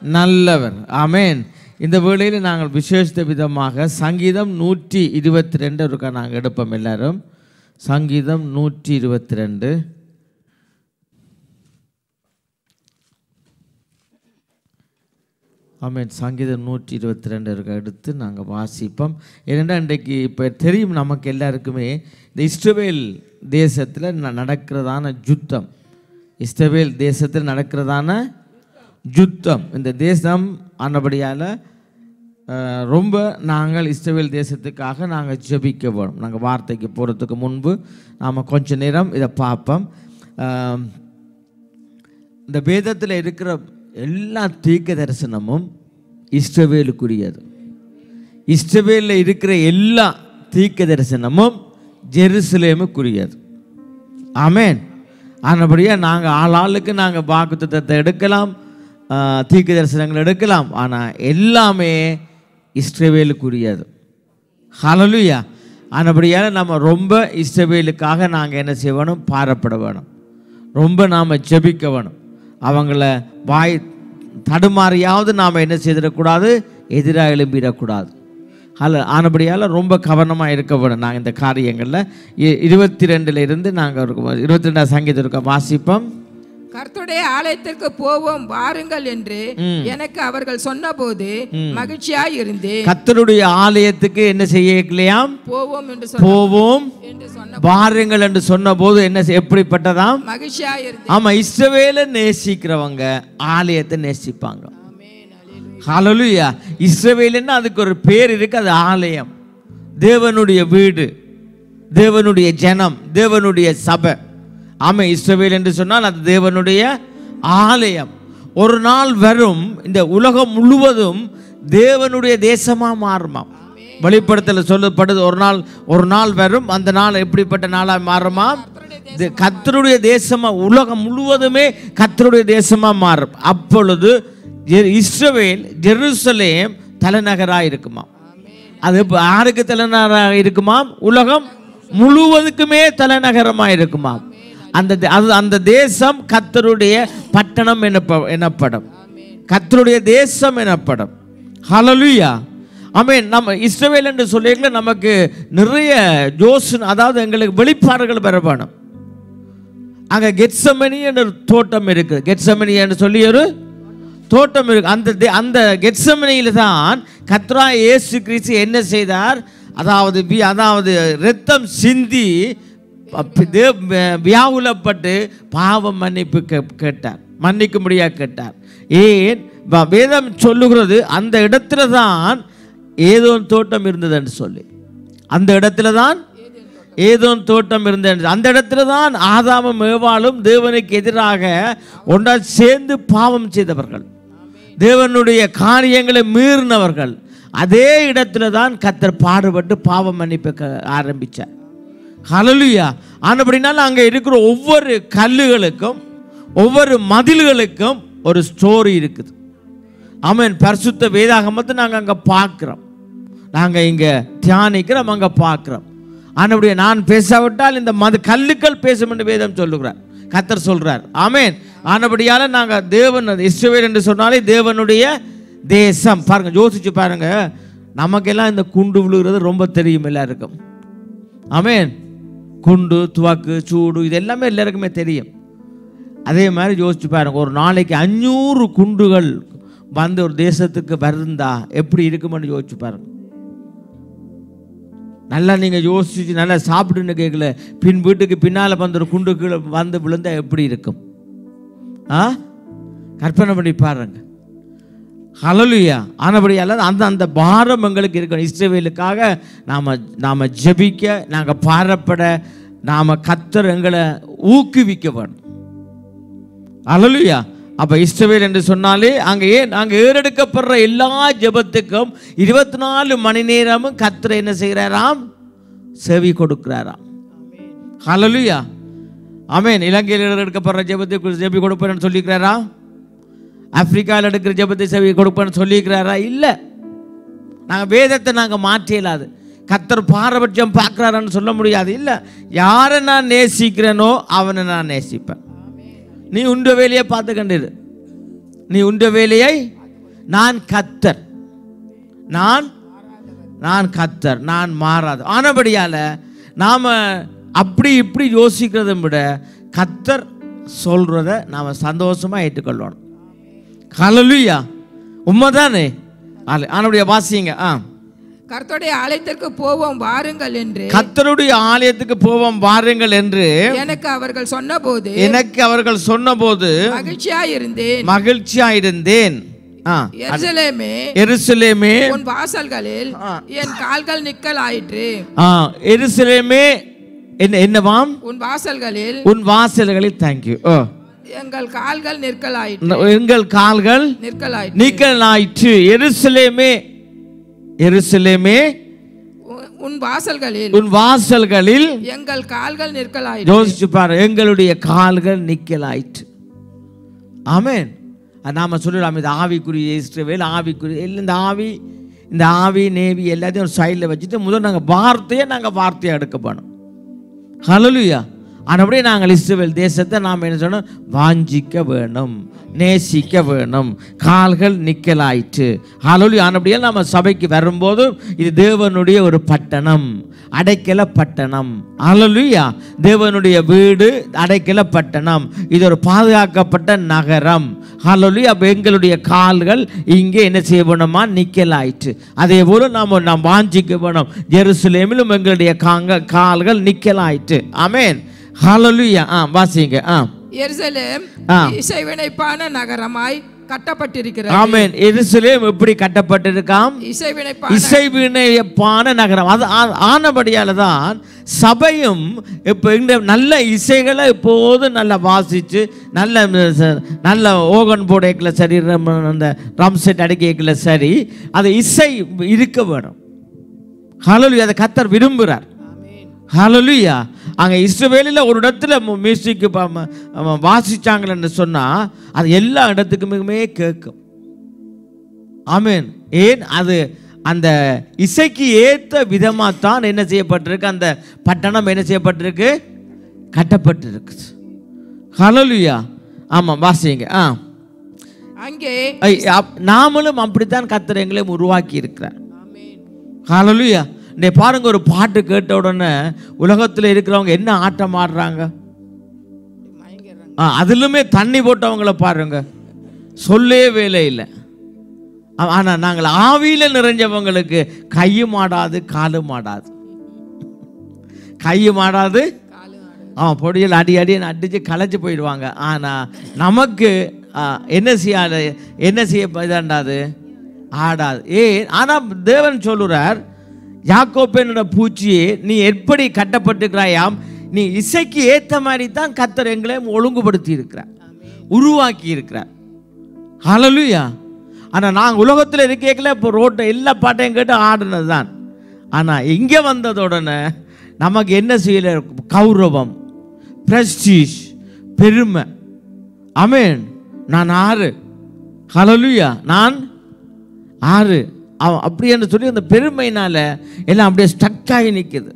நல்லவர். ஆமென். இந்த வேளையில் நாங்கள் விசேஷித்த விதமாக சங்கீதம் 122 இருக்கா நாங்கள் எடுப்போம் எல்லாரும். சங்கீதம் 122. ஆமென். சங்கீதம் 122 இருக்க எடுத்து நாங்கள் வாசிப்போம். ஏனென்றால் இன்றைக்கு இப்போ தெரியும் நமக்கு எல்லாருக்குமே இந்த இஸ்ரவேல் தேசத்தில் நடக்கிறதான யுத்தம். இஸ்ரவேல் தேசத்தில் நடக்கிறதான யுத்தம். இந்த தேசம் ஆனபடியால் ரொம்ப நாங்கள் இஸ்ரவேல் தேசத்துக்காக நாங்கள் ஜெபிக்க வேணும். நாங்கள் வார்த்தைக்கு போகிறதுக்கு முன்பு நாம் கொஞ்ச நேரம் இதை பார்ப்போம். இந்த வேதத்தில் இருக்கிற எல்லா தீர்க்க தரிசனமும் இஸ்ரவேலுக்குரியது. இஸ்ரவேலில் இருக்கிற எல்லா தீர்க்க தரிசனமும் ஜெருசலேமுக்குரியது. ஆமென். ஆனபடியாக நாங்கள் ஆளாளுக்கு நாங்கள் வாக்குத்தத்தத்தை எடுக்கலாம், தீர்க்க தரிசனங்கள் எடுக்கலாம், ஆனால் எல்லாமே இஸ்ரவேலுக்குரியது. ஹல்லேலூயா. ஆனபடியால் நம்ம ரொம்ப இஸ்ரவேலுக்காக நாங்கள் என்ன செய்யணும்? பாரப்பட வேணும். ரொம்ப நாம் ஜெபிக்க வேணும். அவங்கள வாய் தடுமாறியாவது நாம் என்ன செய்திடக்கூடாது? எதிராக எழும்பிடக்கூடாது. ஆனபடியால் ரொம்ப கவனமாக இருக்க வேணும். நாங்கள் இந்த காரியங்களில் 22 நாங்கள் 22 சங்கீதம் இருக்க வாசிப்போம். கர்த்தருடைய ஆலயத்திற்கு போவோம் வாருங்கள் என்று எனக்கு அவர்கள் சொன்னபோது மகிழ்ச்சியாய் இருந்தேன். கர்த்தருடைய ஆலயத்துக்கு என்ன செய்யலையாம்? போவோம் என்று போவோம் வாருங்கள் என்று சொன்னபோது என்ன எப்படிப்பட்டதாம்? மகிழ்ச்சியாய் இருந்தேன். ஆமா, இஸ்ரவேலை நேசிக்கிறவங்க ஆலயத்தை நேசிப்பாங்க. ஹல்லேலூயா. இஸ்ரவேல்னா அதுக்கு ஒரு பேர் இருக்கு, அது ஆலயம். தேவனுடைய வீடு, தேவனுடைய ஜனம், தேவனுடைய சபை. ஆமாம், இஸ்ரவேல் என்று சொன்னால் அது தேவனுடைய ஆலயம். ஒரு நாள் வரும் இந்த உலகம் முழுவதும் தேவனுடைய தேசமாக மாறுமாம். வெளிப்படுத்தல சொல்லப்படுது, ஒரு நாள் வரும், அந்த நாள் எப்படிப்பட்ட நாளாக மாறுமாம்? கர்த்தருடைய தேசமா, உலகம் முழுவதுமே கர்த்தருடைய தேசமாக மாறும். அப்பொழுது இஸ்ரவேல் ஜெருசலேம் தலைநகராக இருக்குமாம். அது யாருக்கு தலைநகராக இருக்குமாம்? உலகம் முழுவதுக்குமே தலைநகரமாக இருக்குமாம். அந்த தேசம் கர்த்தருடைய பட்டணம் எனப்படும், கர்த்தருடைய தேசம் எனப்படும். ஹல்லேலூயா. ஆமென். நம்ம இஸ்ரவேல் என்று சொல்லிக்கல நமக்கு நிறைய யோசனை, அதாவது எங்களுக்கு வெளிப்பாடுகள் பெற வேணும். அங்கே கெத்செமனி என்ற தோட்டம் இருக்கு. கெத்செமனி என்று சொல்லி ஒரு தோட்டம் இருக்கு. அந்த கெத்செமனியில தான் கர்த்தராகிய இயேசு கிறிஸ்து என்ன செய்தார்? அதாவது இரத்தம் சிந்தி வியாகுலப்பட்டு பாவம் மன்னிப்பு கேட்டார், மன்னிக்கும்படியாக கேட்டார். ஏன்? வேதம் சொல்லுகிறது அந்த இடத்துல தான் ஏதோன் தோட்டம் இருந்தது என்று சொல்லி, அந்த இடத்துல தான் ஏதோன் தோட்டம் இருந்தது. அந்த இடத்துல தான் ஆதாமும் ஏவாளும் தேவனுக்கு எதிராக ஒன்றா சேர்ந்து பாவம் செய்தவர்கள், தேவனுடைய காரியங்களை மீறினவர்கள். அதே இடத்துல தான் கர்த்தர் பாடுபட்டு பாவம் மன்னிப்பு ஆரம்பித்தார். ஹல்லேலூயா. ஆனபடினால அங்கே இருக்கிற ஒவ்வொரு கல்லுகளுக்கும் ஒவ்வொரு மதில்களுக்கும் ஒரு ஸ்டோரி இருக்குது. ஆமென். பரிசுத்த வேதாகமத்தை நாங்கள் அங்கே பார்க்குறோம், நாங்கள் இங்கே தியானிக்கிறோம், அங்கே பார்க்குறோம். ஆனபடியா நான் பேசாவிட்டால் இந்த கல்லுக்கள் பேசும் என்று வேதம் சொல்லுகிறார், கர்த்தர் சொல்கிறார். ஆமென். ஆனபடியால் நாங்கள் தேவன், இஸ்ரவேல் என்று சொன்னாலே தேவனுடைய தேசம். பாருங்க, யோசிச்சு பாருங்க, நமக்கெல்லாம் இந்த குண்டு விழுகிறது ரொம்ப தெரியும் எல்லாருக்கும். ஆமென். குண்டு, துவாக்கு, சூடு இது எல்லாமே எல்லாருக்குமே தெரியும். அதே மாதிரி யோசிச்சு பாருங்க, ஒரு நாளைக்கு 500 குண்டுகள் வந்து ஒரு தேசத்துக்கு வருந்தா எப்படி இருக்குமென்னு யோசிச்சு பாருங்க. நல்லா நீங்கள் யோசிச்சு நல்லா சாப்பிடுன்னு கேட்கல, பின் வீட்டுக்கு பின்னால் வந்து ஒரு குண்டு கீழே வந்து விழுந்தா எப்படி இருக்கும்? கற்பனை பண்ணி பாருங்க. ஹல்லேலூயா. ஆனபடியால் அந்த பாரம் எங்களுக்கு இருக்கணும். இஸ்ரவேலுக்காக நாம் ஜெபிக்க, நாங்கள் பாரப்பட, நாம் கர்த்தர் எங்களை ஊக்குவிக்க வேணும். ஹல்லேலூயா. அப்போ இஸ்ரவேல் என்று சொன்னாலே அங்கே ஏறெடுக்கப்படுற எல்லா ஜெபத்துக்கும் 24 மணி நேரமும் கர்த்தர் என்ன செய்கிறாராம்? செவி கொடுக்கிறாராம். ஹல்லேலூயா. ஆமென். இலங்கையில் ஏறெடுக்கப்படுற ஜெபத்துக்கு செவி கொடுப்பேன்னு சொல்லியிருக்கிறாரா? ஆப்பிரிக்காவில் எடுக்கிற ஜெபத்தை செவி கொடுப்பேன்னு சொல்லியிருக்கிறாரா? இல்லை. நாங்கள் வேதத்தை நாங்கள் மாற்றியலாது. கர்த்தர் பாரபட்சம் பார்க்குறாரான்னு சொல்ல முடியாது. இல்லை, யாரை நான் நேசிக்கிறேனோ அவனை நான் நேசிப்பேன். நீ உண்ட வேலையை பார்த்து கண்டிரு. நீ உண்ட வேலையை நான் கர்த்தர், நான் கர்த்தர், நான் மாறாது. ஆனபடியால் நாம் அப்படி இப்படி யோசிக்கிறதை விட கர்த்தர் சொல்கிறத நாம் சந்தோஷமாக ஏற்றுக்கொள்ளணும். ஹல்லேலூயா. உண்மைதானே? ஆனபடியா வாசிங்க. கர்த்தருடைய ஆலயத்திற்கு போவோம் வாருங்கள் என்று, கர்த்தருடைய ஆலயத்துக்கு போவோம் வாருங்கள் என்று எனக்கு அவர்கள் சொன்னபோது மகிழ்ச்சியாயிருந்தேன். எருசலேமே உன் வாசல்களில் என் கால்கள் நிக்கலாயிற்று. எருசலேமே என்னவாம்? உன் வாசல்களில் தேங்க்யூ. எங்கள் கால்கள் நிற்கலாயிற்று. எருசலேமே உன் வாசல்களில் எங்கள் கால்கள் நிற்கலாயிற்று. யோசிச்சு பாரு, எங்களுடைய கால்கள் நிற்கலாயிற்று. ஆமென். நாம சொல்லலாம் இது ஆவிக்குரிய இஸ்ரவேல், ஆவிக்குரிய இந்த ஆவி நேவி எல்லாத்தையும் ஒரு சைடில் வச்சுட்டு முதல்ல நாங்கள் வார்த்தையை எடுக்க போனோம். ஹல்லேலூயா. ஆனபடியே நாங்கள் இஸ்ரவேல் தேசத்தை நாம் என்ன சொன்னோம்? வாஞ்சிக்க வேணும், நேசிக்க வேணும். கால்கள் நிக்கலாயிற்று. ஹல்லேலூயா. ஆனபடியே நாம் சபைக்கு வரும்போது இது தேவனுடைய ஒரு பட்டணம், அடைக்கல பட்டணம். ஹல்லேலூயா. தேவனுடைய வீடு, அடைக்கல பட்டணம். இது ஒரு பாதுகாக்கப்பட்ட நகரம். ஹல்லேலூயா. அப்போ எங்களுடைய கால்கள் இங்கே என்ன செய்ய வேணுமா? நிக்கலாயிற்று. அதே போல நாம் வாஞ்சிக்க வேணும். எருசலேமிலும் எங்களுடைய கால்கள் நிக்கலாயிற்று. ஆமென். ஹல்லேலூயா. வாசிங்க. எருசலேம் இசைவினைப்பான நகரமாய் கட்டப்பட்டிருக்கிறது. ஆமென். எருசலேம் எப்படி கட்டப்பட்டிருக்காம்? இசைவினைப்பான நகரம். அது ஆனபடியால தான் சபையும் இப்போ இந்த நல்ல இசைகளை எப்போதும் நல்லா வாசித்து நல்ல ஓகன் போடைக்கல சரி, அந்த ட்ரம் செட் அடிக்கல சரி, அது இசை இருக்க வேணும். ஹல்லேலூயா. அதை கர்த்தர் விரும்புகிறார். ஹல்லேலூயா. அங்கே இஸ்ரவேலில் ஒரு இடத்துல மியூசிக் வாசிச்சாங்கன்னு சொன்னால் அது எல்லா இடத்துக்குமே கேட்கும். ஆமென். ஏன்? அது அந்த இசைக்கு ஏற்ற விதமாக தான் என்ன செய்யப்பட்டிருக்கு? அந்த பட்டணம் என்ன செய்யப்பட்டிருக்கு? கட்டப்பட்டிருக்கு. ஹல்லேலூயா. ஆமாம், வாசிங்க. அங்கே நாமளும் அப்படித்தான் கர்த்தர் எங்களையும் உருவாக்கி இருக்கிறார். ஹல்லேலூயா. நீ பாருங்க, ஒரு பாட்டு கேட்ட உடனே உலகத்தில் இருக்கிறவங்க என்ன ஆட்டம் ஆடுறாங்க. அதிலுமே தண்ணி போட்டவங்கள பாருங்க, சொல்லே வேலை இல்லை. ஆனால் நாங்கள் ஆவியில் நிறைஞ்சவங்களுக்கு கையும் ஆடாது காலும் ஆடாது. கையும் ஆடாது, பொடியில் அடின்னு அடித்து களைச்சி போயிடுவாங்க. ஆனால் நமக்கு என்ன செய்ய இதாண்டாது, ஆடாது. ஆனால் தேவன் சொல்லுறார், யாக்கோபேனோட பூச்சியே நீ எப்படி கட்டப்பட்டிருக்கிறாயாம், நீ இசைக்கு ஏற்ற மாதிரி தான் கர்த்தர் எங்களையும் ஒழுங்குபடுத்தி இருக்கிறார், உருவாக்கி இருக்கிறார். ஹல்லேலூயா. ஆனால் நாங்கள் உலகத்தில் இருக்கல இப்போ ரோட்டை எல்லா பாட்டையும் கேட்டு ஆடுனது தான். ஆனால் இங்கே வந்ததுடனே நமக்கு என்ன செய்யல? கௌரவம், பிரஸ்டீஜ், பெருமை. ஆமென். நான் ஆறு. ஹல்லேலூயா. நான் ஆறு அப்படி என்று சொல்லி அந்த பெருமையினால எல்லாம் அப்படியே ஸ்டக்காகி நிற்குது.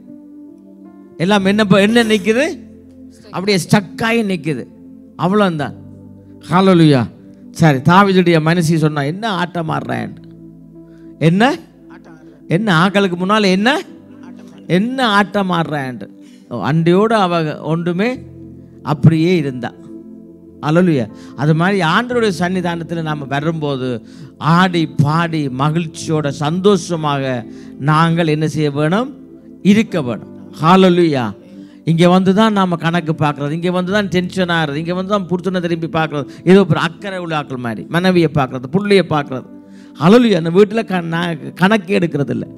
எல்லாம் என்ன நிற்குது? அப்படியே ஸ்டக்காகி நிற்குது. அவ்வளோந்தான். ஹல்லேலூயா. சரி, தாவீதுடைய மனுஷி சொன்னா, என்ன ஆட்டம் ஆடுறேன், என்ன என்ன ஆக்களுக்கு முன்னால் என்ன என்ன ஆட்டம் ஆடுறான் அண்டையோடு அவ ஒன்றுமே அப்படியே இருந்தா. அல்லேலூயா. அது மாதிரி ஆண்டவருடைய சன்னிதானத்தில் நாம் வரும்போது ஆடி பாடி மகிழ்ச்சியோட சந்தோஷமாக நாங்கள் என்ன செய்ய வேணும்? இருக்க வேணும். ஹல்லேலூயா. இங்கே வந்து தான் நாம் கணக்கு பார்க்குறது, இங்கே வந்து தான் டென்ஷன் ஆகிறது, இங்கே வந்து தான் புருஷனை திரும்பி பார்க்குறது, ஏதோ ஒரு அக்கறை உள்ள ஆக்கள் மாதிரி மனைவியை பார்க்குறது, புள்ளையை பார்க்குறது. ஹல்லேலூயா. அந்த வீட்டில் கணக்கு எடுக்கிறது இல்லை.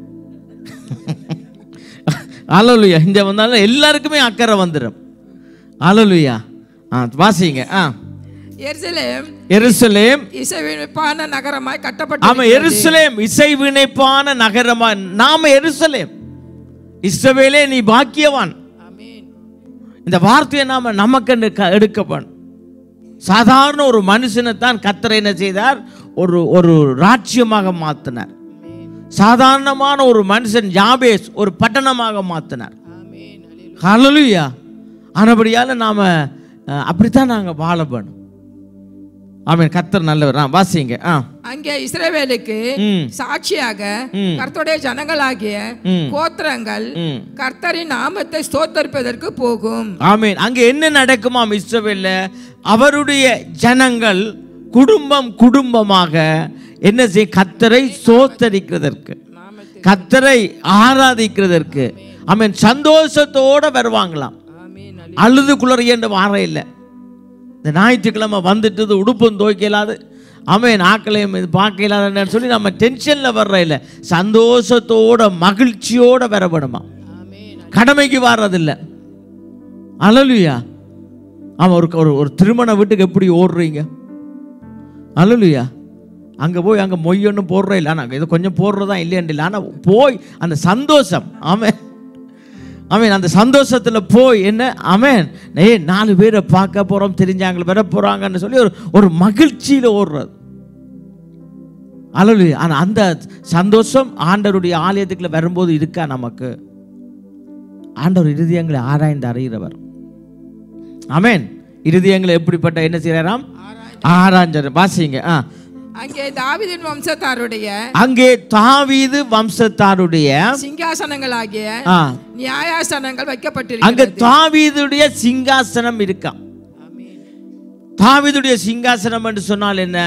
ஹல்லேலூயா. இங்கே வந்தாலும் எல்லாருக்குமே அக்கறை வந்துடும். ஹல்லேலூயா. வாசிங்க. எருசலேம் இசைவினைப்பான நகரமாய் கட்டப்பட்டு. ஆமா, எருசலேம் இசைவினைப்பான நகரமாய். நாம எருசலேம். இஸ்ரவேலே நீ பாக்கியவான். இந்த வார்த்தையை நாம நமக்கு எடுக்கப்படும். சாதாரண ஒரு மனுஷனை தான் கர்த்தர் என்ன செய்தார்? ஒரு ராஜ்யமாக மாத்தினார். சாதாரணமான ஒரு மனுஷன் யாபேஸ் ஒரு பட்டணமாக மாத்தினார். ஹல்லேலூயா. ஆனபடியால நாம அப்படித்தான் நாங்க வாழ வேணும். ஆமென். கர்த்தர் நல்லவர். வாசிங்க. அங்கே இஸ்ரவேலுக்கு சாட்சியாக கர்த்தருடைய ஜனங்களாகிய கோத்திரங்கள் கர்த்தரின் நாமத்தை ஸ்தோத்தரிப்பதற்கு போகும். ஆமென். அங்கே என்ன நடக்குமாம்? இஸ்ரவேல்ல அவருடைய ஜனங்கள் குடும்பம் குடும்பமாக என்ன செய்ய? கர்த்தரை ஸ்தோத்தரிக்கிறதற்கு, கர்த்தரை ஆராதிக்கிறதற்கு. ஆமென். சந்தோஷத்தோட வருவாங்களாம். அழுது குளறியன்ற வாரம் இல்லை. இந்த ஞாயிற்றுக்கிழமை வந்துட்டு உடுப்பும் துவைக்கலாது, ஆமென், ஆக்களையும் இது பார்க்க இல்லாதன்னு சொல்லி நம்ம டென்ஷனில் வர்ற இல்லை. சந்தோஷத்தோட மகிழ்ச்சியோட வர வேணுமா? கடமைக்கு வர்றதில்லை. அல்லேலூயா. ஆமாம். ஒரு திருமண வீட்டுக்கு எப்படி ஓடுறீங்க? அல்லேலூயா. அங்கே போய் அங்கே மொய்யொன்னும் போடுற இல்லை, ஆனால் இது கொஞ்சம் போடுறதா இல்லையாண்டு இல்லை, ஆனால் போய் அந்த சந்தோஷம். ஆமென். ஆமென். அந்த சந்தோஷத்தில் போய் என்ன? ஆமென். 4 பேரை பார்க்க போகிறோம், தெரிஞ்சாங்க வர போகிறாங்கன்னு சொல்லி ஒரு மகிழ்ச்சியில் ஓடுறது. அல்லேலூயா. ஆனால் அந்த சந்தோஷம் ஆண்டவருடைய ஆலயத்துக்குள்ள வரும்போது இருக்கா நமக்கு? ஆண்டவர் இருதயங்களை ஆராய்ந்து அறிகிறவர். ஆமென். இருதயங்களை எப்படிப்பட்ட என்ன செய்யறாராம்? ஆராய்ஞ்சார். வாசிங்க. அங்கே தாவீதின் வம்சத்தாருடைய, அங்கே தாவீது வம்சத்தாருடைய சிங்காசனங்களாகிய நியாயாசனங்கள் வைக்கப்பட்டிருக்கிறது. அங்கே தாவீதுடைய சிங்காசனம் இருக்கா? தாவீதுடைய சிங்காசனம் என்று சொன்னால் என்ன?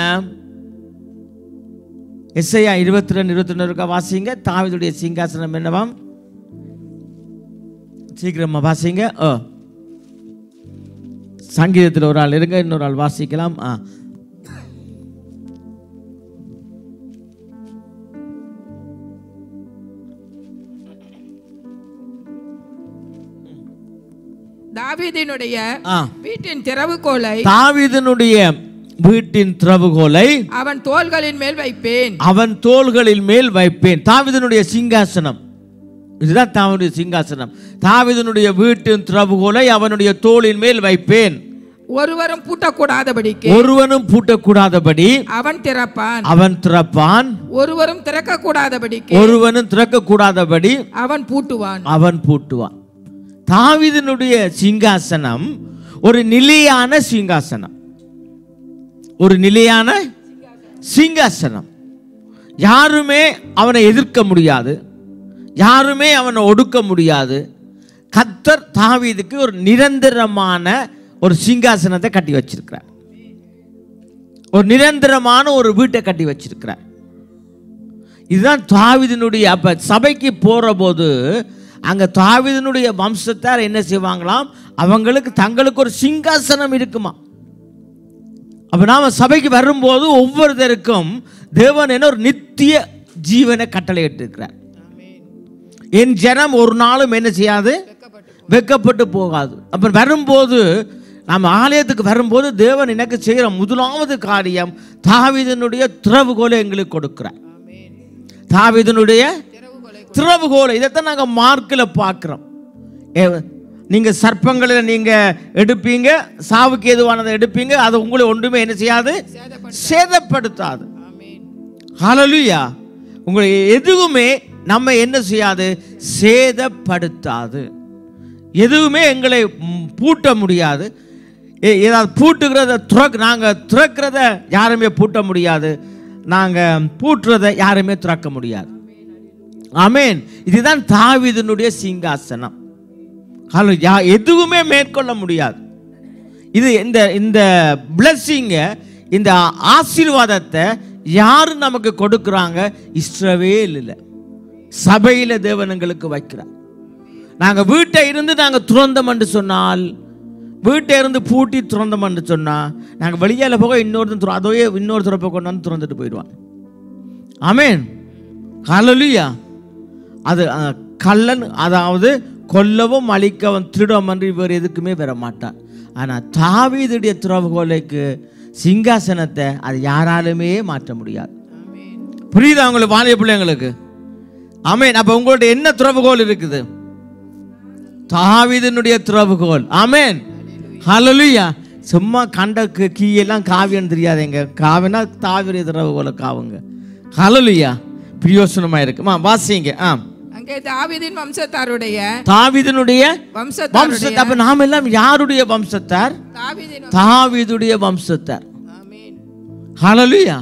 எஸ்ஐயா 22:21 இருக்கா? வாசிங்க. தாவீதுடைய சிங்காசனம் என்னவாம்? சீக்கிரமா வாசிங்க. சங்கீதத்தில் ஒரு ஆள் இருங்க, இன்னொரு ஆள் வாசிக்கலாம். தாவீதினுடைய வீட்டின் திறவுகோலை, தாவீதினுடைய வீட்டின் திறவுகோலை அவன் தோள்களின் மேல் வைப்பேன், அவன் தோள்களின் மேல் வைப்பேன். தாவீதினுடைய சிங்காசனம் இதுதான். தாவீதுடைய சிங்காசனம். தாவீதினுடைய வீட்டின் திறவுகோலை அவனுடைய தோளின் மேல் வைப்பேன். ஒருவரும் பூட்டக்கூடாதபடிக்கு, ஒருவனும் பூட்டக்கூடாதபடி அவன் திறப்பான், அவன் திறப்பான். ஒருவரும் திறக்க கூடாதபடிக்கு, ஒருவனும் திறக்க கூடாதபடி அவன் பூட்டுவான், அவன் பூட்டுவான். தாவீதினுடைய சிங்காசனம் ஒரு நிலையான சிங்காசனம், ஒரு நிலையான சிங்காசனம். யாருமே அவனை எதிர்க்க முடியாது, யாருமே அவனை ஒடுக்க முடியாது. கர்த்தர் தாவீதுக்கு ஒரு நிரந்தரமான ஒரு சிங்காசனத்தை கட்டி வச்சிருக்கிறார், ஒரு நிரந்தரமான ஒரு வீட்டை கட்டி வச்சிருக்கிறார். இதுதான் தாவீதினுடைய. அப்ப சபைக்கு போற போது அங்க தாவீதினுடைய வம்சத்தார் என்ன செய்வாங்களாம்? அவங்களுக்கு தங்களுக்கு ஒரு சிங்காசனம் இருக்குமா. அப்ப நாம சபைக்கு வரும்போது ஒவ்வொருத்தருக்கும் தேவன் என்ன ஒரு நித்திய ஜீவனை கட்டளையிட்டு இருக்கிறார். என் ஜனம் ஒரு நாளும் என்ன செய்யாது? வெக்கப்பட்டு போகாது. அப்ப வரும்போது நம்ம ஆலயத்துக்கு வரும்போது தேவன் எனக்கு செய்கிற முதலாவது காரியம் தாவீதினுடைய திறவுகோலை எங்களுக்கு கொடுக்கிறார். தாவீதினுடைய திறவுகோலை. இதைத்தான் நாங்கள் மார்க்கில் பார்க்குறோம். நீங்கள் சர்ப்பங்களில் நீங்கள் எடுப்பீங்க, சாவுக்கு எதுவானதை எடுப்பீங்க, அது உங்களை ஒன்றுமே என்ன செய்யாது? சேதப்படுத்தாது. ஹல்லேலூயா. உங்களை எதுவுமே நம்ம என்ன செய்யாது? சேதப்படுத்தாது. எதுவுமே எங்களை பூட்ட முடியாது. ஏதாவது பூட்டுகிறத நாங்கள் திறக்கிறத யாருமே பூட்ட முடியாது, நாங்கள் பூட்டுறதை யாருமே திறக்க முடியாது. ஆமென். இதுதான் தாவீதினுடைய சிங்காசனம். எதுவுமே மேற்கொள்ள முடியாது. இது இந்த பிளஸிங்க, இந்த ஆசீர்வாதத்தை யாரு நமக்கு கொடுக்குறாங்க? இஸ்ரவேல் இல்லை, சபையில தேவனங்களுக்கு வைக்கிறார். நாங்க வீட்டை இருந்து நாங்க துறந்தோம் என்று சொன்னால், வீட்டை இருந்து பூட்டி துறந்தோம் என்று சொன்னா, நாங்க வெளியால போக இன்னொருத்தர் அதோயே இன்னொரு துறப்பை கொண்டு வந்து துறந்துட்டு போயிடுவான். ஆமென். ஹல்லேலூயா. அது கள்ளன், அதாவது கொல்லவும் அழிக்கவும் திருடவும் என்று இவர் எதுக்குமே வர மாட்டார். ஆனால் தாவீதுடைய திறவுகோலுக்கு சிங்காசனத்தை அது யாராலுமே மாற்ற முடியாது. புரியுதா உங்களுக்கு வாலிப பிள்ளைங்களுக்கு? ஆமென். அப்ப உங்கள்ட்ட என்ன திறவுகோல் இருக்குது? தாவீதினுடைய திறவுகோல். ஆமென். ஹல்லேலூயா. சும்மா கண்ட கீயெல்லாம் காவியம் தெரியாதுங்க. காவினா தாவீது திறவுகோலை காவுங்க. ஹல்லேலூயா. பிரயோசனமா இருக்குமா? வாசிங்க. அங்கே தாவீதின் வம்சத்தாருடைய வம்சத்தார். அப்ப நாம எல்லாம் யாருடைய வம்சத்தார்? தாவீதுடைய வம்சத்தார். ஆமென். ஹல்லேலூயா.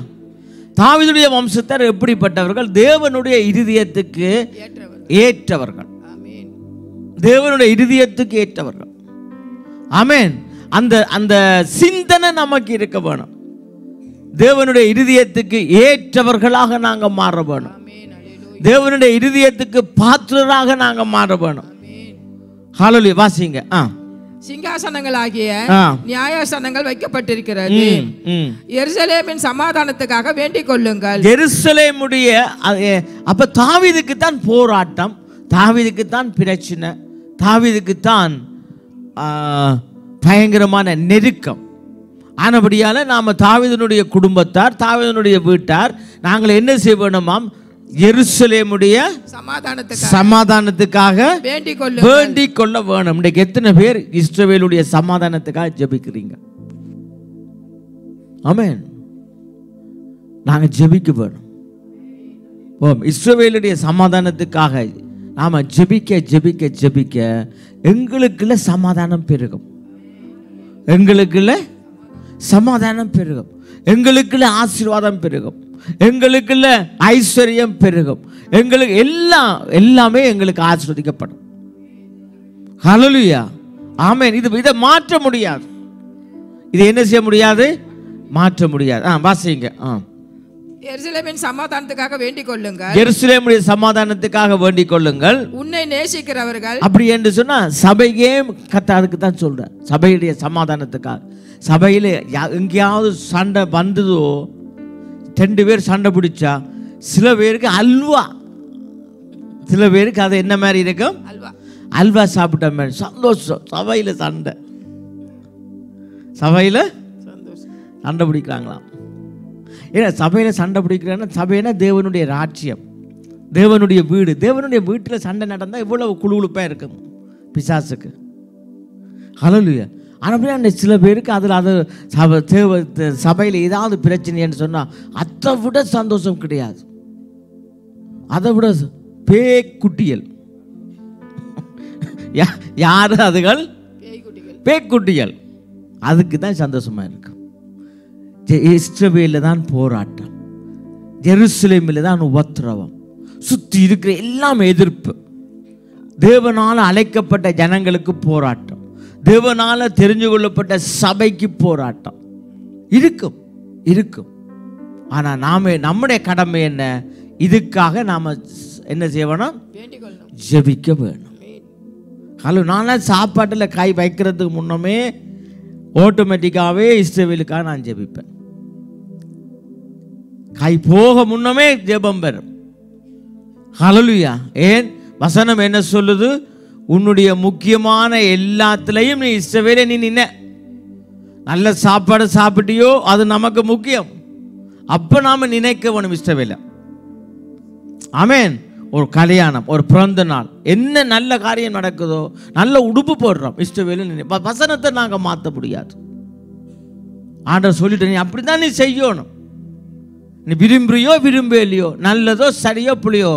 தாவீதுடைய வம்சத்தார் எப்படிப்பட்டவர்கள்? தேவனுடைய இருதயத்துக்கு ஏற்றவர்கள். ஆமென். தேவனுடைய இருதயத்துக்கு ஏற்றவர்கள். ஆமென். அந்த சிந்தனை நமக்கு இருக்க வேணும். தேவனுடைய இருதயத்துக்கு ஏற்றவர்களாக நாங்க மாற வேணும். தேவனுடைய இருதயத்துக்கு பாத்திரராக நாங்க மாற வேணும். ஹல்லேலூயா. வாசிங்க. சிங்காசனங்களாகிய நியாயாசனங்கள் வைக்கப்பட்டிருக்கிறது. எருசலேமின் சமாதானத்துக்காக வேண்டிக் கொள்ளுங்கள். எருசலேமுடைய அப்ப தாவீதுக்கு தான் போராட்டம், தாவீதுக்கு தான் பிரச்சனை, தாவீதுக்கு தான் பயங்கரமான நெருக்கம். ஆனபடியால நாம தாவீதினுடைய குடும்பத்தார், தாவீதினுடைய வீட்டார், நாங்கள் என்ன செய்ய வேணுமாம்? எருசலேமுடைய சமாதானத்துக்காக வேண்டிக் கொள்ள வேணும். இன்றைக்கு எத்தனை பேர் இஸ்ரவேலுடைய சமாதானத்துக்காக ஜெபிக்கிறீங்க? ஆமென். நாங்க ஜெபிக்க வேணும். இஸ்ரவேலுடைய சமாதானத்துக்காக நாம ஜெபிக்க ஜெபிக்க ஜெபிக்க எங்களுக்குள்ள சமாதானம் பெருகும், எங்களுக்குள்ள சமாதானம் பெருகும், எங்களுக்குள்ள ஆசீர்வாதம் பெருகும், எங்களுக்குள்ள ஐஸ்வர்யம் பெருகும், எங்களுக்கு எல்லாமே எங்களுக்கு ஆசீர்வதிக்கப்படும். ஹல்லேலூயா. ஆமென். இதை மாற்ற முடியாது. இதை என்ன செய்ய முடியாது? மாற்ற முடியாது. வாசிங்க. எருசலேமின் சமாதானத்துக்காக வேண்டிக் கொள்ளுங்கள். எருசலேமுடைய சமாதானத்துக்காக வேண்டிக் கொள்ளுங்கள். உன்னை நேசிக்கிறவர்கள். அப்படி என்று சொன்னா சபையே அதுக்கு தான் சொல்றேன். சபையுடைய சமாதானத்துக்காக. சபையில எங்கேயாவது சண்டை வந்ததோ, 2 பேர் சண்டை பிடிச்சா, சில பேருக்கு அல்வா, சில பேருக்கு அது என்ன மாதிரி இருக்கும்? அல்வா சாப்பிட்ட மாதிரி சந்தோஷம். சபையில சண்டை, சபையில சண்டை பிடிக்கிறாங்களாம். ஏன்னா சபையில சண்டை பிடிக்கிறாங்கன்னா, சபைனா தேவனுடைய ராஜ்யம், தேவனுடைய வீடு. தேவனுடைய வீட்டில் சண்டை நடந்தால் இவ்வளவு குழுகுழுப்பாக இருக்கும் பிசாசுக்கு. ஹல்லேலூயா. ஆனால் சில பேருக்கு அதில் அது சபையில் ஏதாவது பிரச்சனைன்னு சொன்னால் அதை விட சந்தோஷம் கிடையாது. அதை விட பேய்க்குட்டிகள். யாரு அதுகள்? பேய்க்குட்டிகள். அதுக்கு தான் சந்தோஷமா இருக்கு. இஸ்ரவேலில் தான் போராட்டம், எருசலேமில் தான் உபத்திரவம், சுற்றி இருக்கிற எல்லாம் எதிர்ப்பு. தேவனால் அழைக்கப்பட்ட ஜனங்களுக்கு போராட்டம், தேவனால தெரிஞ்சு கொள்ளப்பட்ட சபைக்கு போராட்டம் இருக்கும் இருக்கும். ஆனா நாம நம்முடைய கடமை என்ன? இதுக்காக நாம என்ன செய்யணும்? ஜெபிக்க வேணும். ஹலோ, நான் சாப்பாட்டில் கை வைக்கிறதுக்கு முன்னமே ஆட்டோமேட்டிக்காவே இஸ்ரவேலுக்காக நான் ஜெபிப்பேன். கை போக முன்னமே ஜெபம் பெறும். ஹல்லேலூயா. ஏன்? வசனம் என்ன சொல்லுது? உன்னுடைய முக்கியமான எல்லாத்துலையும் நீ இஸ்ரவேலே நீ நின்ன. நல்ல சாப்பாடு சாப்பிட்டியோ அது நமக்கு முக்கியம். அப்ப நாம நினைக்க வேணும் இஸ்ரவேல. ஆமென். ஒரு கல்யாணம், ஒரு பிறந்த நாள், என்ன நல்ல காரியம் நடக்குதோ, நல்ல உடுப்பு போடுறோம், இஸ்ரவேல. வசனத்தை நாங்க மாற்ற முடியாது. ஆண்டவர் சொல்லிட்டு நீ அப்படித்தான் நீ செய்யணும். நீ விரும்புறியோ விரும்பலையோ, நல்லதோ சரியோ புளியோ,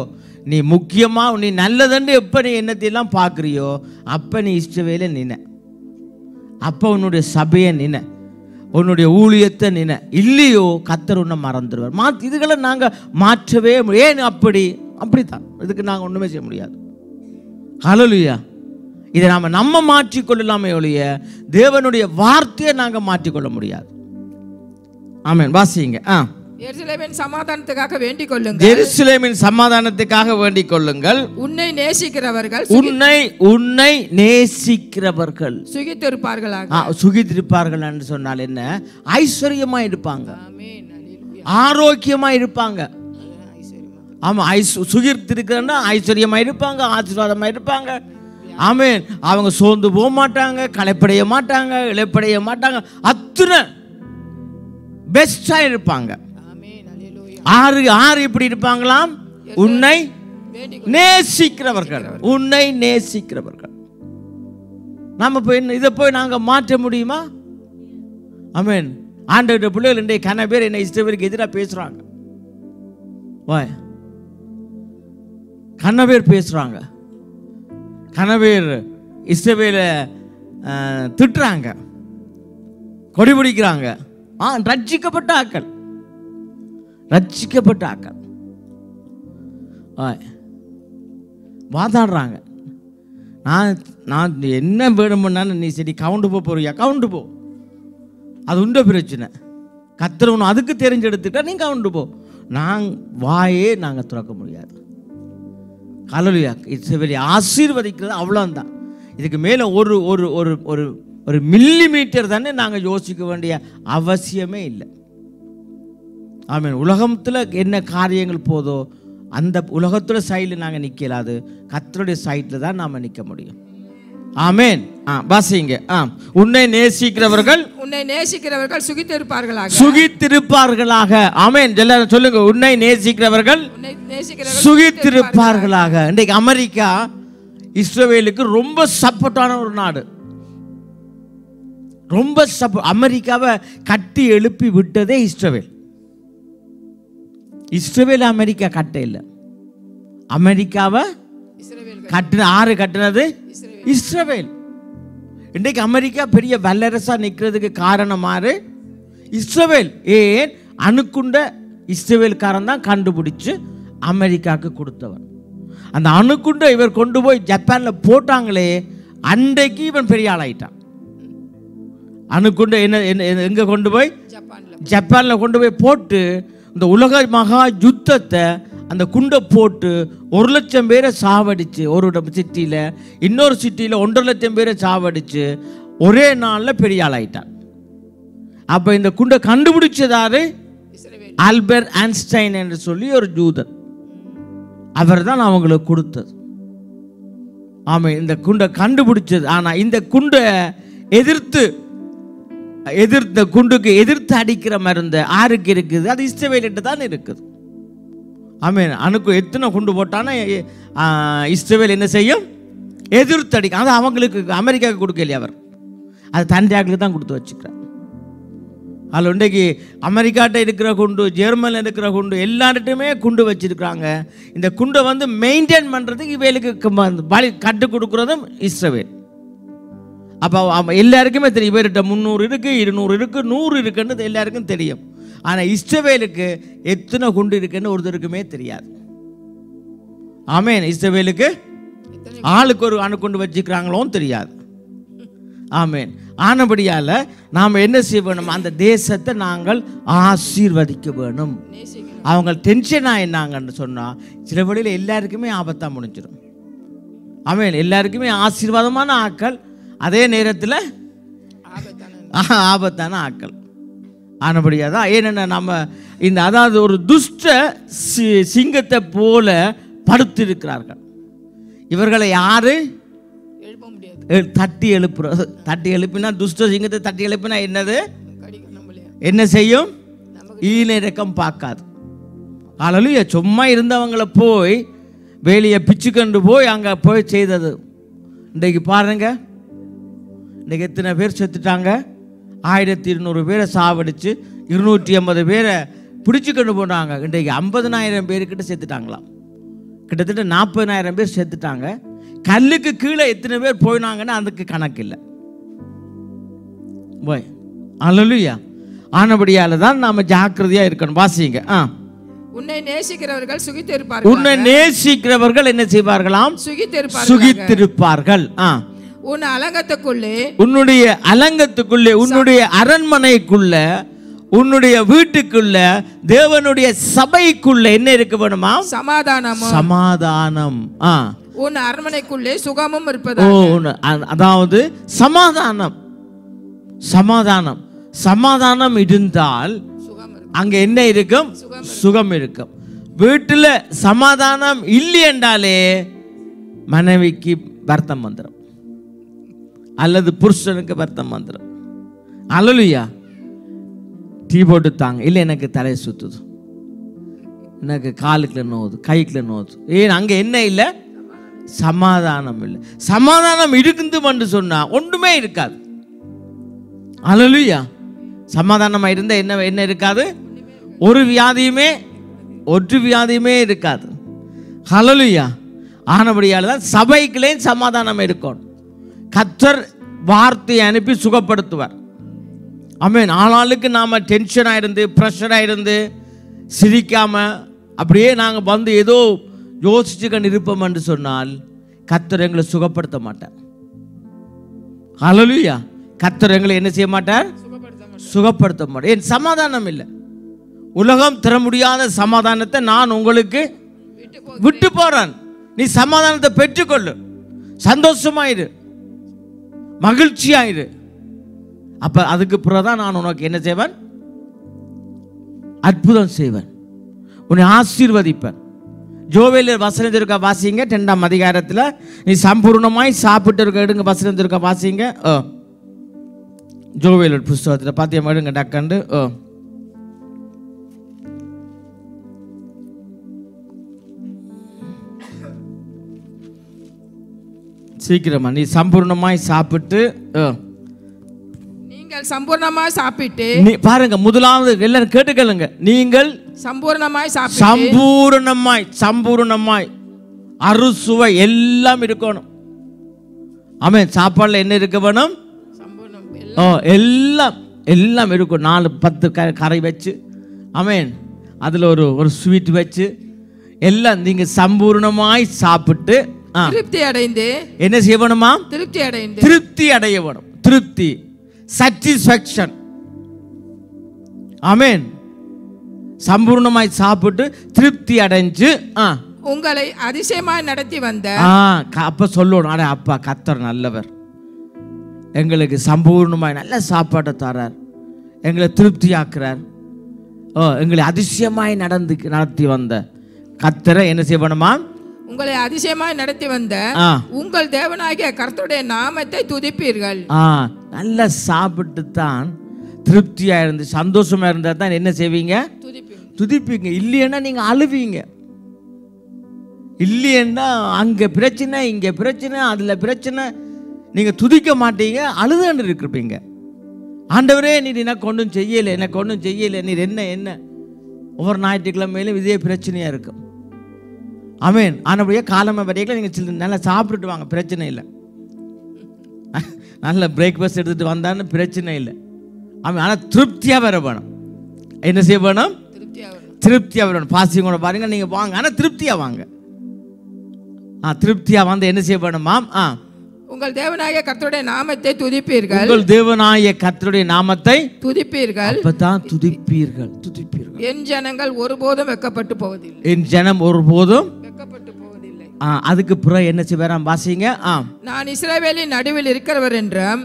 நீ முக்கியமா நீ நல்லதுன்னு எப்ப நீ என்னத்தையெல்லாம் பார்க்குறியோ அப்ப நீ இஷ்டவேல நினை. அப்ப உன்னுடைய சபையை நினை, உன்னுடைய ஊழியத்தை நினை. இல்லையோ கர்த்தர் உன்னை மறந்துடுவார். இதுகளை நாங்க மாற்றவே. ஏன் அப்படித்தான் இதுக்கு நாங்கள் ஒன்றுமே செய்ய முடியாது. ஹல்லேலூயா. இதை நம்ம மாற்றிக்கொள்ளலாமே ஒழிய தேவனுடைய வார்த்தையை நாங்கள் மாற்றிக்கொள்ள முடியாது. ஆமென். வாசிங்க. எருசலேமின் சமாதானத்துக்காக வேண்டிக் கொள்ளுங்கள். எருசலேமின் சமாதானத்துக்காக வேண்டிக் கொள்ளுங்கள். உன்னை நேசிக்கிறவர்கள் உன்னை நேசிக்கிறவர்கள் சுகித்திருப்பார்களாக. சுகித்திருப்பார்கள் என்று சொன்னால் என்ன? ஐஸ்வர்யமா இருப்பாங்க, ஆரோக்கியமா இருப்பாங்க. ஆமா, சுகித்திருக்கிறன்னா ஐஸ்வர்யமா இருப்பாங்க, ஆசீர்வாதமா இருப்பாங்க. ஆமென். அவங்க சோர்ந்து போக மாட்டாங்க, களைப்படைய மாட்டாங்க, இளைப்படைய மாட்டாங்க. அத்தனை பெஸ்டா இருப்பாங்க. ஆறு இப்படி இருப்பாங்களாம்? உன்னை நேசிக்கிறவர்கள். உன்னை நேசிக்கிறவர்கள். நம்ம போய் இதை போய் நாங்க மாற்ற முடியுமா? ஆமென். ஆண்டவருடைய பிள்ளைகள் இன்றைய கன பேர் என்ன இஸ்ரவேலுக்கு எதிராக பேசுறாங்க. கன பேர் பேசுறாங்க. கன பேர் இஸ்ரவேலை திட்டுறாங்க, கொடி பிடிக்கிறாங்க. ரட்சிக்கப்பட்ட ஆக்கள், ரட்சிக்கப்பட்ட ஆக்கள் வாதாடுறாங்க. நான் என்ன வேணும்னாலும் நீ சரி கவுண்டு போறியா, கவுண்டு போ, அது உண்ட பிரச்சனை. கத்துறவனும் அதுக்கு தெரிஞ்செடுத்துட்டா நீ கவுண்டு போ. வாயே நாங்கள் திறக்க முடியாது. ஹல்லேலூயா. இஸ்ரவேலை ஆசீர்வதிக்கிறது அவ்வளோதான். இதுக்கு மேலே ஒரு ஒரு ஒரு ஒரு ஒரு மில்லி மீட்டர் தானே நாங்கள் யோசிக்க வேண்டிய அவசியமே இல்லை. ஆமென். உலகத்தில் என்ன காரியங்கள் போதோ அந்த உலகத்தோட சைடில் நாங்கள் நிற்கலாது, கர்த்தருடைய சைடில் தான் நாம் நிற்க முடியும். ஆமென். வாசிங்க. உன்னை நேசிக்கிறவர்கள் சுகித்திருப்பார்களாக. சுகித்திருப்பார்களாக. ஆமென். எல்லாரும் சொல்லுங்க, உன்னை நேசிக்கிறவர்கள் சுகித்திருப்பார்களாக. இன்றைக்கு அமெரிக்கா இஸ்ரவேலுக்கு ரொம்ப சப்போர்ட்டான ஒரு நாடு. ரொம்ப அமெரிக்காவை கட்டி எழுப்பி விட்டதே இஸ்ரவேல். இஸ்ரவேல் அமெரிக்கா கட்ட இல்லை, அமெரிக்காவை கட்டினது இஸ்ரவேல். இன்றைக்கு அமெரிக்கா பெரிய வல்லரசா நிற்கிறதுக்கு காரணமாறு இஸ்ரவேல். ஏன்? அணுக்குண்ட இஸ்ரவேல்காரன் தான் கண்டுபிடிச்சு அமெரிக்காவுக்கு கொடுத்தவன். அந்த அணுக்குண்ட இவர் கொண்டு போய் ஜப்பான்ல போட்டாங்களே, அன்றைக்கு இவன் பெரிய ஆளாயிட்டான். அணுக்குண்ட எங்க கொண்டு போய்? ஜப்பான்ல கொண்டு போய் போட்டு இந்த உலக மகா யுத்தத்தை அந்த குண்டை போட்டு 1,00,000 பேரை சாவடிச்சு, ஒரு சிட்டியில் இன்னொரு சிட்டியில் 1,50,000 பேரை சாவடிச்சு ஒரே நாளில் பெரிய ஆளாயிட்டான். அப்போ இந்த குண்டை கண்டுபிடிச்சதாரு ஆல்பர்ட் ஐன்ஸ்டைன் என்று சொல்லி ஒரு ஜூதன். அவர் தான் அவங்களுக்கு கொடுத்தது. ஆமாம், இந்த குண்டை கண்டுபிடிச்சது. ஆனால் இந்த குண்டை எதிர்த்து குண்டுக்கு எதிர்த்து அடிக்கிற மருந்து யாருக்கு இருக்குது? அது இஸ்ரவேலிட்ட தான் இருக்குது. ஆமென். அணுக்கு எத்தனை குண்டு போட்டானா இஸ்ரவேல் என்ன செய்யும்? எதிர்த்து அடிக்கும். அது அவங்களுக்கு அமெரிக்காவுக்கு கொடுக்கலையே, அவர் அது தண்டியாக்களுக்கு தான் கொடுத்து வச்சுக்கிறார். அதில் இன்றைக்கு அமெரிக்காட்ட இருக்கிற குண்டு, ஜெர்மனில் இருக்கிற குண்டு, எல்லார்ட்டுமே குண்டு வச்சிருக்கிறாங்க. இந்த குண்டை வந்து மெயின்டைன் பண்ணுறதுக்கு இவைகளுக்கு கற்றுக் கொடுக்குறதும் இஸ்ரவேல். அப்போ எல்லாருக்குமே தெரியும், இவர்கிட்ட 300 இருக்கு, 200 இருக்கு, 100 இருக்குன்னு எல்லாருக்கும் தெரியும். ஆனால் இஸ்ரவேலுக்கு எத்தனை குண்டு இருக்குன்னு ஒருத்தருக்குமே தெரியாது. ஆமென். இஸ்ரவேலுக்கு ஆளுக்கு ஒரு அணுக்குண்டு வச்சுக்கிறாங்களோன்னு தெரியாது. ஆமென். ஆனபடியால் நாம் என்ன செய்ய வேணும்? அந்த தேசத்தை நாங்கள் ஆசீர்வதிக்க வேணும். அவங்க டென்ஷனாக என்னாங்கன்னு சொன்னால் சில வழியில் எல்லாருக்குமே ஆபத்தாக முடிஞ்சிடும். ஆமென். எல்லாருக்குமே ஆசீர்வாதமான ஆட்கள், அதே நேரத்தில் ஆபத்தான ஆட்கள். ஆனபடியாக தான் ஏன்னா நம்ம இந்த அதாவது ஒரு துஷ்ட சிங்கத்தை போல படுத்திருக்கிறார்கள். இவர்களை யாரு தட்டி எழுப்புறது? தட்டி எழுப்பினா, துஷ்ட சிங்கத்தை தட்டி எழுப்பினா என்னது? என்ன செய்யும்? ஈனிரக்கம் பார்க்காது. ஹல்லேலூயா. சும்மா இருந்தவங்களை போய் வேலையை பிச்சு கொண்டு போய் அங்கே போய் செய்தது. இன்றைக்கு பாருங்க, இன்றைக்கு எத்தனை பேர் செத்துட்டாங்க? 1200 பேரை சாவடிச்சு 250 பேரை பிடிச்சு கொண்டு போனாங்க. இன்றைக்கு 50,000 பேருக்கிட்ட செத்துட்டாங்களாம். கிட்டத்தட்ட 40,000 பேர் செத்துட்டாங்க. கல்லுக்கு கீழே எத்தனை பேர் போயினாங்கன்னு அதுக்கு கணக்கு இல்லை. ஹல்லேலூயா. ஆனபடியால் தான் நாம் ஜாக்கிரதையாக இருக்கணும். வாசிங்க. உன்னை நேசிக்கிறவர்கள் சுகித்திருப்பார்கள். உன்னை நேசிக்கிறவர்கள் என்ன செய்வார்களாம்? சுகித்திருப்பார்கள். சுகித்திருப்பார்கள். உன் அலங்கத்துக்குள்ளே, உன்னுடைய அலங்கத்துக்குள்ளே, உன்னுடைய அரண்மனைக்குள்ள, உன்னுடைய வீட்டுக்குள்ள, தேவனுடைய சபைக்குள்ள என்ன இருக்க வேணுமா? சமாதானம். சமாதானம். உன் அரண்மனைக்குள்ளே சுகமும் இருப்பதாக. அதாவது சமாதானம். சமாதானம். சமாதானம் இருந்தால் அங்க என்ன இருக்கும்? சுகம் இருக்கும். வீட்டில் சமாதானம் இல்லை என்றாலே மனைவிக்கு வருத்தம் வந்துடும், அல்லது புருஷனுக்கு வருத்தம் வந்துடும். அல்லேலூயா. டீ போட்டு தாங்க, இல்லை எனக்கு தலை சுத்துது, எனக்கு காலுக்குள்ள நோவுது, கைக்குள்ள நோவுது. ஏன் அங்க என்ன இல்லை? சமாதானம் இல்லை. சமாதானம் இருக்குதுன்னு சொன்னா ஒன்றுமே இருக்காது. அல்லேலூயா. சமாதானமா இருந்தா என்ன என்ன இருக்காது? ஒரு வியாதியுமே இருக்காது. ஹல்லேலூயா. ஆனபடியால் தான் சபைக்குள்ளே சமாதானம் இருக்கும். கர்த்தர் வார்த்தையை அனுப்பி சுகப்படுத்துவார். ஆமென். ஆளாளுக்கு நாம டென்ஷனாக இருந்து, ப்ரெஷராக இருந்து, சிரிக்காம அப்படியே நாங்கள் வந்து ஏதோ யோசிச்சுக்க இருப்போம் என்று சொன்னால் கர்த்தர் எங்களை சுகப்படுத்த மாட்டார். ஹல்லேலூயா. கர்த்தர் எங்களை என்ன செய்ய மாட்டார்? சுகப்படுத்த மாட்டார். என் சமாதானம் இல்லை. உலகம் தர முடியாத சமாதானத்தை நான் உங்களுக்கு விட்டு போறேன். நீ சமாதானத்தை பெற்றுக்கொள்ளு, சந்தோஷமாயிரு, மகிழ்ச்சியாயிரு. அப்ப அதுக்கு பிறகுதான் நான் உனக்கு என்ன செய்வேன்? அற்புதம் செய்வேன், உன்னை ஆசீர்வதிப்பேன். ஜோவேல் வசனம் இருக்க வாசிங்க 2ஆம் அதிகாரத்தில். நீ சம்பூர்ணமாய் சாப்பிட்டு இருக்க எடுங்க வசனம் இருக்க வாசிங்க. ஜோவேல் புஸ்தகத்தில் பாத்தியம் எடுங்க டக்கண்டு. சீக்கிரமா. நீ சம்பூர்ணமாய் சாப்பிட்டு, நீங்கள் சம்பூர்ணமாய் சாப்பிட்டு, பாருங்க முதலாவது எல்லாரும் கேட்டுக்கலுங்க. நீங்கள் சம்பூர்ணமாய் சம்பூர்ணமாய் அறுசுவை எல்லாம் இருக்கணும். ஆமென். சாப்பாடுல என்ன இருக்க வேணும்? எல்லாம் எல்லாம் இருக்கும். 4-10 கரை வச்சு, ஆமென், அதுல ஒரு ஸ்வீட் வச்சு எல்லாம் நீங்க சம்பூர்ணமாய் சாப்பிட்டு திருப்தி அடைந்து என்ன செய்யணுமா? திருப்தி அடைய வேணும். திருப்தி, சாட்டிஸ்ஃபேக்ஷன். ஆமென். சம்பூர்ணமாய் சாப்பிட்டு திருப்தி அடைஞ்சு உங்களை அதிசயமாய் நடத்தி வந்த. அப்ப சொல்லணும், அட அப்பா கர்த்தர் நல்லவர், எங்களுக்கு சம்பூர்ணமாய் நல்ல சாப்பாட்டை தரார், எங்களை திருப்தி ஆக்குறார், எங்களை அதிசயமாய் நடத்தி வந்த கர்த்தரை என்ன செய்யணுமா? உங்களை அதிசயமாய் நடத்தி வந்த உங்கள் தேவனாகிய கர்த்தருடைய நாமத்தை துதிப்பீர்கள். நல்லா சாப்பிட்டு தான் திருப்தியா இருந்து சந்தோஷமா இருந்தா தான் என்ன செய்வீங்க? துதிப்பீங்க. இல்லைன்னா நீங்க அழுவீங்க. இல்லைன்னா அங்க பிரச்சனை, இங்க பிரச்சனை, அதுல பிரச்சனை, நீங்க துதிக்க மாட்டீங்க, அழுதுன்னு இருப்பீங்க. ஆண்டவரே நீர் எனக்கு ஒன்றும் செய்யலை, நீர் என்ன ஒவ்வொரு ஞாயிற்றுக்கிழமையிலும் இதே பிரச்சனையா இருக்கும். ஆமென். ஆனபடியே காலமை வரைக்கும் நீங்கள் நல்லா சாப்பிட்டுட்டு வாங்க, பிரச்சனை இல்லை. நல்ல பிரேக்ஃபாஸ்ட் எடுத்துட்டு வந்தான்னு பிரச்சனை இல்லை. ஆமாம். ஆனால் திருப்தியாக வர வேணும். என்ன செய்ய வேணும்? திருப்தியாக வரணும். பாசிங்கோட பாருங்க, நீங்கள் வாங்க, ஆனால் திருப்தியாக வாங்க. திருப்தியாக வந்து என்ன செய்ய வேணுமாம்? உங்கள் தேவனாகிய கர்த்தருடைய நாமத்தை துதிப்பீர்கள். உங்கள் தேவனாகிய கர்த்தருடைய நாமத்தை துதிப்பீர்கள். அப்பதான் துதிப்பீர்கள். என் ஜனங்கள் ஒருபோதும் வெட்கப்பட்டு போவதில்லை. என் ஜனம் ஒருபோதும் வெட்கப்பட்டு போவதில்லை. அதுக்கு பிறகு என்ன செய்வாராம்? வாசிங்க. நான் இஸ்ரவேலின் நடுவில் இருக்கிறவர் என்றும்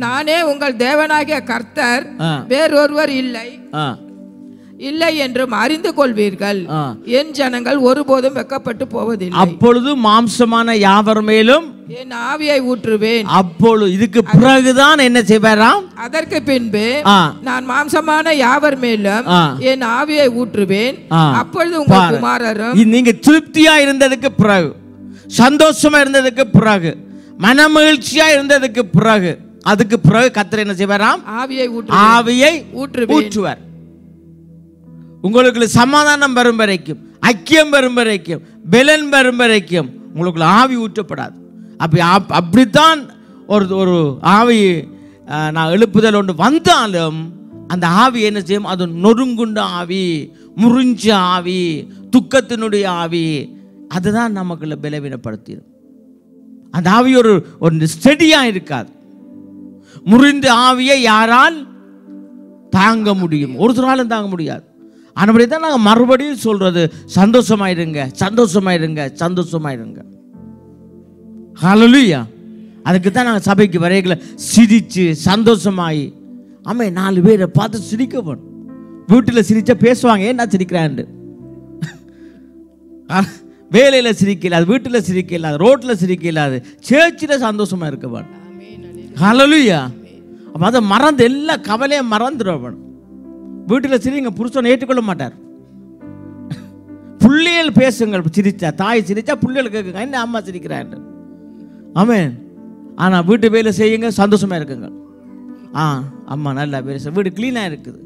நானே உங்கள் தேவனாகிய கர்த்தர், வேறொருவர் இல்லை என்றும் அறிந்து கொள்வீர்கள். என் ஜனங்கள் ஒருபோதும் வெட்கப்பட்டு போவதில்லை. அப்பொழுது மாம்சமான யாவர் மேலும் என் ஆவியை ஊற்றுவேன். அப்பொழுது இதுக்கு பிறகுதான் என்ன செய்வாராம்? அதற்கு பின்பு நான் மாம்சமான யாவர் மேலும் என் ஆவியை ஊற்றுவேன். அப்பொழுது உங்கள் குமாரரும். நீங்க திருப்தியா இருந்ததுக்கு பிறகு, சந்தோஷமா இருந்ததுக்கு பிறகு, மனமகிழ்ச்சியா இருந்ததுக்கு பிறகு, அதுக்கு பிறகு கர்த்தர் என்ன செய்வாராம்? ஆவியை ஊற்றுவார். உங்களுக்கு சமாதானம் வரும் வரைக்கும், ஐக்கியம் வரும் வரைக்கும், பலன் வரும் வரைக்கும் உங்களுக்கு ஆவி ஊற்றப்படாது. அப்படித்தான் ஒரு ஆவி நான் எழுப்புதல் ஒன்று வந்தாலும் அந்த ஆவி என்ன செய்யும்? அது நொறுங்குண்ட ஆவி, முறிஞ்ச ஆவி, துக்கத்தினுடைய ஆவி, அதுதான் நமக்குள்ள பலவீனப்படுத்திடும். அந்த ஆவி ஒரு ஸ்டெடியா இருக்காது. முறிந்த ஆவியை யாரால் தாங்க முடியும்? ஒருத்தராலும் தாங்க முடியாது. ஆனபடி தான் நாங்கள் மறுபடியும் சொல்றது, சந்தோஷமாயிருங்க, சந்தோஷமாயிருங்க, சந்தோஷமாயிருங்க. ஹல்லேலூயா. அதுக்கு தான் நாங்கள் சபைக்கு வரைகளை சிரிச்சு சந்தோஷமாயி, ஆமே 4 பேரை பார்த்து சிரிக்க வேணும். வீட்டில் சிரிச்சா பேசுவாங்க, ஏன் நான் சிரிக்கிறேன். வேலையில் சிரிக்க இல்லாது, வீட்டில் சிரிக்க இல்லாது, ரோட்டில் சிரிக்க இல்லாது, சேர்ச்சில் சந்தோஷமா இருக்க வேணும். ஹல்லேலூயா. அப்போ அதை மறந்து எல்லா கவலையும் மறந்துடுவேன். வீட்டில் சிரிங்க, புருஷன் ஏற்றுக்கொள்ள மாட்டார். பிள்ளைகள் பேசுங்கள், சிரிச்சா தாய் சிரிச்சா பிள்ளைகள் கேட்குங்க, என்ன அம்மா சிரிக்கிறான். ஆமென். ஆனால் வீட்டு வேலை செய்யுங்க, சந்தோஷமா இருக்குங்க. அம்மா நல்லா வேலை செய்ய, வீடு கிளீனாக இருக்குது.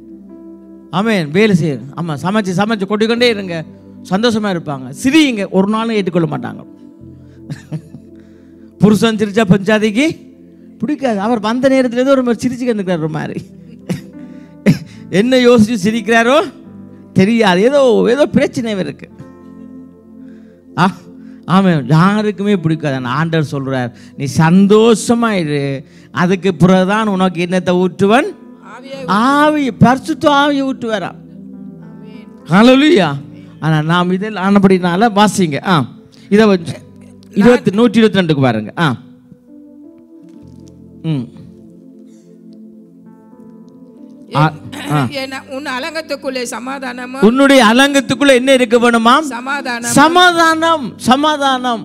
ஆமென். வேலை செய்யுங்க, அம்மா சமைச்சு கொட்டிக்கொண்டே இருங்க, சந்தோஷமா இருப்பாங்க. சிரிங்க, ஒரு நாளும் ஏற்றுக்கொள்ள மாட்டாங்க. புருஷன் சிரிச்சா பஞ்சாதிக்கு பிடிக்காது. அவர் வந்த நேரத்தில் ஏதோ ஒரு சிரிச்சு கண்டுக்கிறார், ஒரு மாதிரி என்ன யோசிச்சு சிரிக்கிறாரோ தெரியாது, ஏதோ பிரச்சனை இருக்கு. ஆமாம், யாருக்குமே பிடிக்காது. ஆண்டவர் சொல்றார், நீ சந்தோஷமா இரு, அதுக்கு பிறகுதான் உனக்கு என்னத்தை ஊற்றுவன்? ஆவி, பரிசுத்த ஆவியை ஊற்றுவாராம். ஹல்லேலூயா. ஆனா நாம் இதில் ஆனபடினால வாசிங்க. இதை 122 பாருங்க. உன் அலங்கத்துக்குள்ளே சமாதானம், உன்னுடைய அலங்கத்துக்குள்ள என்ன இருக்க வேணுமா? சமாதானம். சமாதானம், சமாதானம்,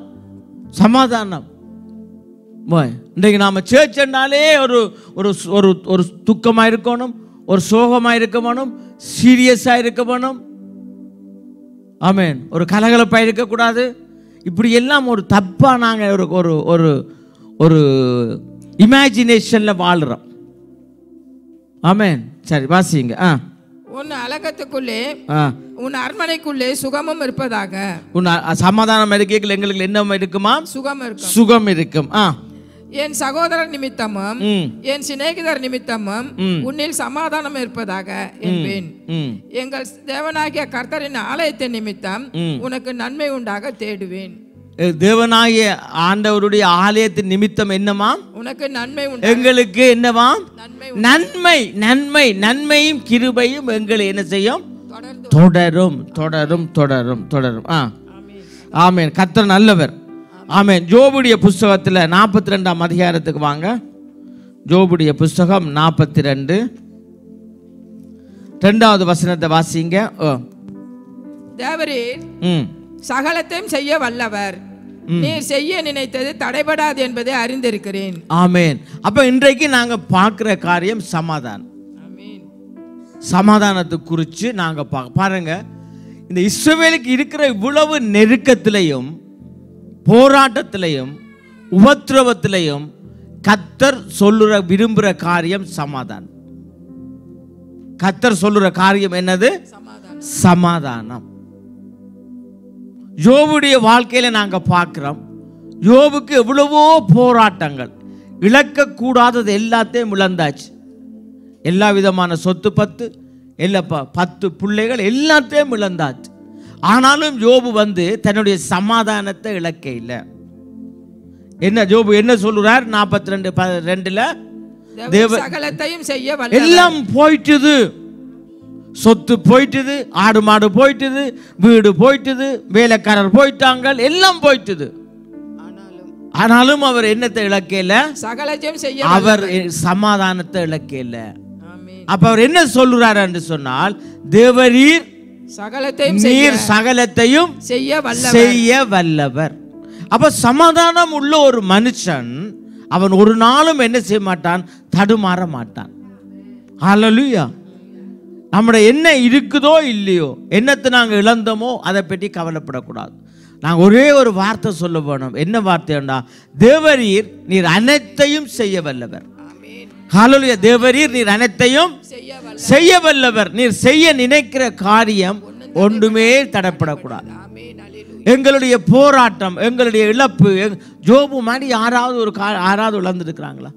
சமாதானம். இன்றைக்கு நாம சேர்ச்சாலே ஒரு துக்கமா இருக்கணும், ஒரு சோகமா இருக்க வேணும், சீரியஸா இருக்க வேணும். ஆமென். ஒரு கலகலப்பா இருக்கக்கூடாது. இப்படி எல்லாம் ஒரு தப்பா நாங்க ஒரு இமேஜினேஷன்ல வாழ்றோம். ஆமென். சரி, வாசிங்க. உன் அலங்கத்துக்குள்ளே, உன் அரண்மனைக்குள்ளே சுகமும் இருப்பதாக. உன் சமாதானம் இருக்கையில் எங்களுக்கு என்ன இருக்குமா? சுகம் இருக்கும். சுகம் இருக்கும். என் சகோதரர் நிமித்தமும் என் சிநேகிதர் நிமித்தமும் உன்னில் சமாதானம் இருப்பதாக என்பேன். எங்கள் தேவனாகிய கர்த்தரின் ஆலயத்தின் நிமித்தம் உனக்கு நன்மை உண்டாக தேடுவேன். தேவனாகிய ஆண்டவருடைய ஆலயத்தின் நிமித்தம் என்னமா? உனக்கு நன்மை உண்டு. எங்களுக்கு என்னவா? நன்மை. நன்மை, நன்மையும் கிருபையும் எங்களை என்ன செய்யும்? தொடரும், தொடரும், தொடரும், தொடரும். ஆமென். கர்த்தர் நல்லவர். ஆமென். யோபுடைய புஸ்தகத்தில் 42ஆம் அதிகாரத்துக்கு வாங்க. யோபுடைய புஸ்தகம் 42 2வது வசனத்தை வாசிங்க. தேவரீர் சகலத்தையும் செய்ய வல்லவர், நீர் செய்ய நினைத்தது தடைபடாது என்பதை அறிந்திருக்கிறேன். ஆமென். அப்ப இன்றைக்கு நாங்க பார்க்கிற காரியம் சமாதானம். சமாதானத்தை குறித்து நாங்க பாருங்க. இந்த இஸ்ரவேலுக்கு இருக்கிற இவ்வளவு நெருக்கத்திலையும் போராட்டத்திலையும் உபத்திரவத்திலையும் கர்த்தர் சொல்லுற விரும்புகிற காரியம் சமாதானம். கர்த்தர் சொல்லுற காரியம் என்னது? சமாதானம். யோபுடைய வாழ்க்கையில நாங்க பார்க்கிறோம். யோபுக்கு எவ்வளவோ போராட்டங்கள், இழக்கக்கூடாதது எல்லாத்தையும் இழந்தாச்சு. எல்லா விதமான சொத்து 10 பிள்ளைகள் எல்லாத்தையும் இழந்தாச்சு. ஆனாலும் யோபு தன்னுடைய சமாதானத்தை இழக்க இல்லை. என்ன யோபு என்ன சொல்றார்? 42:2 சகலத்தையும் செய்ய எல்லாம் போயிட்டுது, சொத்து போயிட்டுது, ஆடு மாடு போயிட்டுது, வீடு போயிட்டுது, வேலைக்காரர் போயிட்டாங்க, எல்லாம் போயிட்டுது. ஆனாலும் அவர் என்னத்தை இழக்கல? சகலத்தையும் செய்ய அவர் சமாதானத்தை இழக்கல. அப்ப அவர் என்ன சொல்றார் என்று சொன்னால், தேவரீர் நீர் சகலத்தையும் செய்ய வல்லவர். அப்ப சமாதானம் உள்ள ஒரு மனுஷன் அவன் ஒரு நாளும் என்ன செய்ய மாட்டான்? தடுமாற மாட்டான். ஹல்லேலூயா. நம்முடைய என்ன இருக்குதோ இல்லையோ, என்னத்தை நாங்கள் இழந்தோமோ அதை பற்றி கவலைப்படக்கூடாது. நாங்கள் ஒரே ஒரு வார்த்தை சொல்ல வேணும். என்ன வார்த்தைண்டா? தேவரீர் நீர் அனைத்தையும் செய்ய வல்லவர். ஹல்லேலூயா. தேவரீர் நீர் அனைத்தையும் செய்ய வல்லவர். நீர் செய்ய நினைக்கிற காரியம் ஒன்றுமே தடைப்படக்கூடாது. எங்களுடைய போராட்டம், எங்களுடைய இழப்பு, யோபு மாதிரி யாராவது இழந்துருக்கிறாங்களா?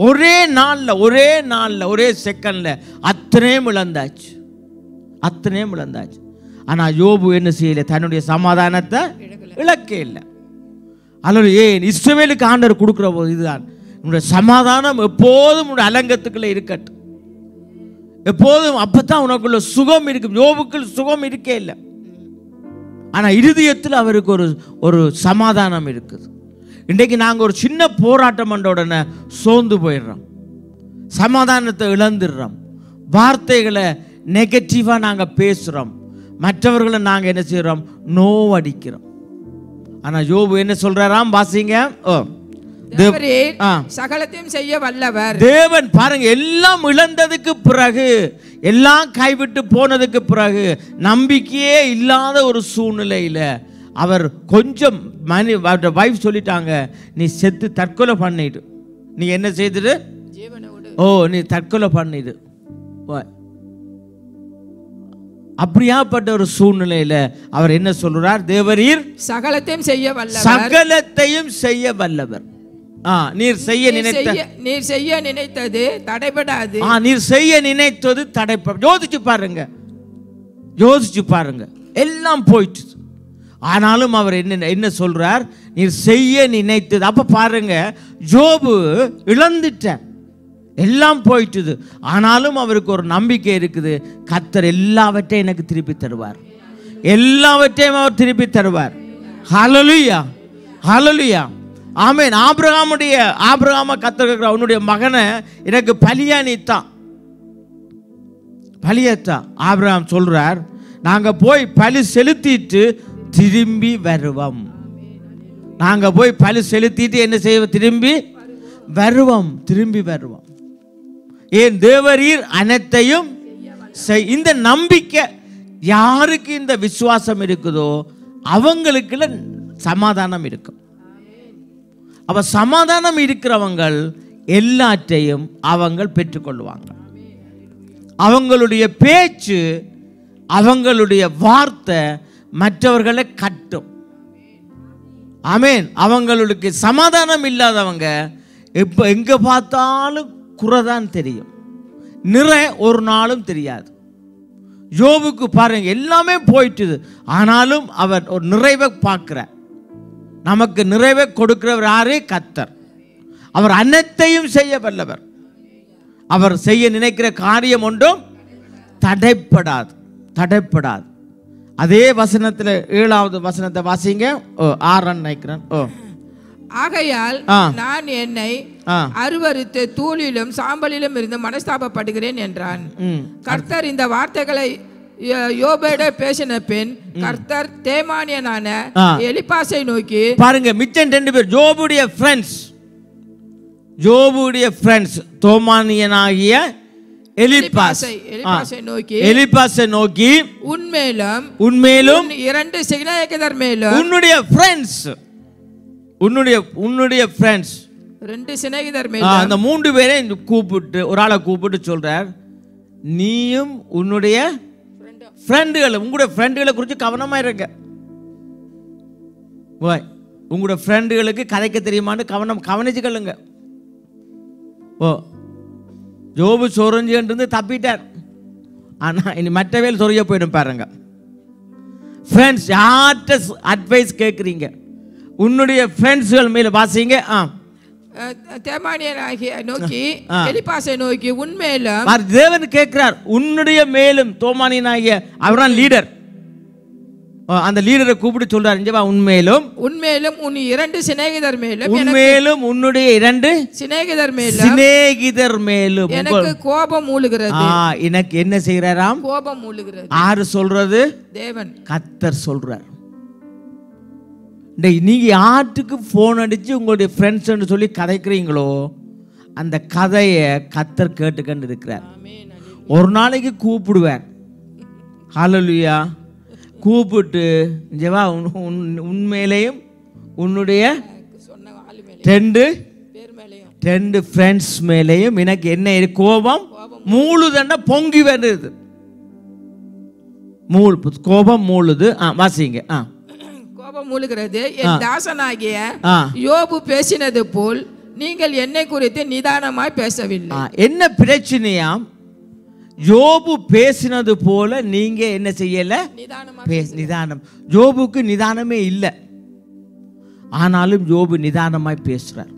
ஒரே நாள்ல ஒரே செகண்ட்ல அத்தனையும் இழந்தாச்சு. அத்தனையும் இழந்தாச்சு. ஆனா யோபு என்ன செய்யல? தன்னுடைய சமாதானத்தை இழக்க இல்லை. அல்லது ஏன் இஸ்ரவேலுக்கு ஆண்டவர் கொடுக்கிற போது இதுதான், உன்னுடைய சமாதானம் எப்போதும் உன்னுடைய அலங்கத்துக்குள்ள இருக்கட்டும், எப்போதும் அப்பதான் உனக்குள்ள சுகம் இருக்கும். யோபுக்குள் சுகம் இருக்கே இல்லை, ஆனா இருதயத்தில் அவருக்கு ஒரு சமாதானம் இருக்குது. இன்றைக்கு நாங்கள் ஒரு சின்ன போராட்டம் பண்ண உடனே சோர்ந்து போயிடுறோம், சமாதானத்தை இழந்துடுறோம், வார்த்தைகளை நெகட்டிவாக நாங்கள் பேசுகிறோம், மற்றவர்களை நாங்கள் என்ன செய்கிறோம்? நோவடிக்கிறோம். ஆனால் யோபு என்ன சொல்றாராம்? வாசிங்க. சகலத்தையும் செய்ய வல்லவர் தேவன். பாருங்க, எல்லாம் இழந்ததுக்கு பிறகு, எல்லாம் கைவிட்டு போனதுக்கு பிறகு, நம்பிக்கையே இல்லாத ஒரு சூழ்நிலையில அவர் கொஞ்சம் வைஃப் சொல்லிட்டாங்க, நீ செத்து தற்கொலை பண்ணிடு, நீ என்ன செய்துடு? நீ தற்கொலை பண்ணிடு. அப்படியாப்பட்ட ஒரு சூழ்நிலையில அவர் என்ன சொல்றார்? தேவரீர் சகலத்தையும் செய்ய வல்லவர், சகலத்தையும் செய்ய வல்லவர். நீர் செய்ய நினைத்தது தடைபடாது. நீர் செய்ய நினைத்தது தடைபட. யோசிச்சு பாருங்க, எல்லாம் போயிட்டு, ஆனாலும் அவர் என்ன சொல்றார்? நீர் செய்ய நினைத்தது. அப்ப பாருங்க, யோபு இழந்துட்டார், எல்லாம் போயிட்டுது, ஆனாலும் அவருக்கு ஒரு நம்பிக்கை இருக்குது, கர்த்தர் எல்லாவற்றையும் எனக்கு திருப்பி தருவார், எல்லாவற்றையும் அவர் திருப்பி தருவார். ஹல்லேலூயா, ஹல்லேலூயா, ஆமென். ஆபிரகாம கர்த்தர் கேட்கிறார், அவனுடைய மகனை எனக்கு பலியானித்தான், பலியத்தான். ஆபிரகாம் சொல்றார், நாங்க போய் பலி செலுத்திட்டு திரும்பி வருவோம். நாங்க போய் பலி செலுத்திட்டு என்ன செய்வோம்? திரும்பி வருவோம். ஏன்? தேவரீர் அனைத்தையும். இந்த நம்பிக்கை யாருக்கு இந்த விசுவாசம் இருக்குதோ அவங்களுக்குள்ள சமாதானம் இருக்கும். அப்ப சமாதானம் இருக்கிறவங்க எல்லாற்றையும் அவங்க பெற்றுக்கொள்வாங்க. அவங்களுடைய பேச்சு, அவங்களுடைய வார்த்தை மற்றவர்களை கட்டும். ஆமென். அவங்களுக்கு சமாதானம் இல்லாதவங்க எங்க பார்த்தாலும் குறைதான் தெரியும், நிறை ஒரு நாளும் தெரியாது. யோபுக்கு பாருங்க, எல்லாமே போயிட்டுது, ஆனாலும் அவர் ஒரு நிறைவை பார்க்கிறார். நமக்கு நிறைவை கொடுக்கிறவர் யாரு? கர்த்தர். அவர் அனைத்தையும் செய்ய வல்லவர். அவர் செய்ய நினைக்கிற காரியம் ஒன்றும் தடைப்படாது. அதே வசனத்தில் 7வது வசனத்தை வாசிங்க. 6 நினைக்கிறேன். ஆகையால் நான் என்னை அருவருத்து தூளிலும் சாம்பலிலும் இருந்து மனஸ்தாபப்படுகிறேன் என்றான். கர்த்தர் இந்த வார்த்தைகளை யோபோடு பேசின பின் கர்த்தர் தேமானியனான எலிப்பாசை நோக்கி, பாருங்க, மிச்சம் 2 பேர் யோபுடைய ஃப்ரெண்ட்ஸ் தோமானியனாகிய எலிப்பாசை நோக்கி உன்மேலும் 2 சிநேகிதர் மேலும், உன்னுடைய ஃப்ரெண்ட்ஸ் 2 சிநேகிதர் மேலும், அந்த 3 பேரை கூப்பிட்டு, ஒரு ஆளை கூப்பிட்டு சொல்றார், நீயும் உன்னுடைய ஃப்ரெண்டுகளை, உங்களுடைய ஃப்ரெண்டுகளை குறித்து கவனமா இருங்க. உங்களுடைய ஃப்ரெண்டுகளுக்கு கதைக்க தெரியுமான்னு கவனிச்சுக்கலுங்க. யோபு சொரிஞ்சிருந்து தப்பிட்டார், ஆனா இனி மற்றவேல் சொரிய போயிடும். பாருங்க ஃப்ரெண்ட்ஸ், யார்கிட்ட அட்வைஸ் கேட்குறீங்க? உன்னுடைய ஃப்ரெண்ட்ஸ்கள் மேல வாசிங்க. தேமானியனாகிய நோக்கி எலிப்பாசை நோக்கி உன்மேலும், தேவன் கேட்கிறார், உன்னுடைய மேலும். தோமானியனாகிய அவர்தான் லீடர், அந்த லீடரை கூப்பிட்டு சொல்றார், இங்க வா, உன்மேலும் உன் 2 சிநேகிதர் மேலும், உன்னுடைய 2 சிநேகிதர் மேலும் எனக்கு கோபம் மூளுகிறது. எனக்கு என்ன செய்யறாராம்? கோபம் மூளுகிறது. யாரு சொல்றது? தேவன், கர்த்தர் சொல்றார். நீங்க யாருக்கு போன் அடிச்சு உங்களுடைய ஃப்ரெண்ட்ஸ் சொல்லி கதைக்கிறீங்களோ அந்த கதையை கர்த்தர் கேட்டுக்கண்டு இருக்கிறார். ஒரு நாளைக்கு கூப்பிடுவார், ஹல்லேலூயா, கூப்பிட்டு இங்க வா, உண்மையிலேயும் உன்னுடைய 2 ஃப்ரெண்ட்ஸ் மேலேயும் எனக்கு என்ன கோபம் மூழுதண்ட பொங்கி வருது. கோபம் மூழுது. வாசிங்க. கோபம் மூழுகிறது. என் தாசனாகிய யோபு பேசினது போல் நீங்கள் என்னை குறித்து நிதானமாய் பேசவில்லை. என்ன பிரச்சனையாம்? யோபு பேசினது போல நீங்க என்ன செய்யல? நிதானம். யோபுக்கு நிதானமே இல்லை, ஆனாலும் யோபு நிதானமாய் பேசுறார்.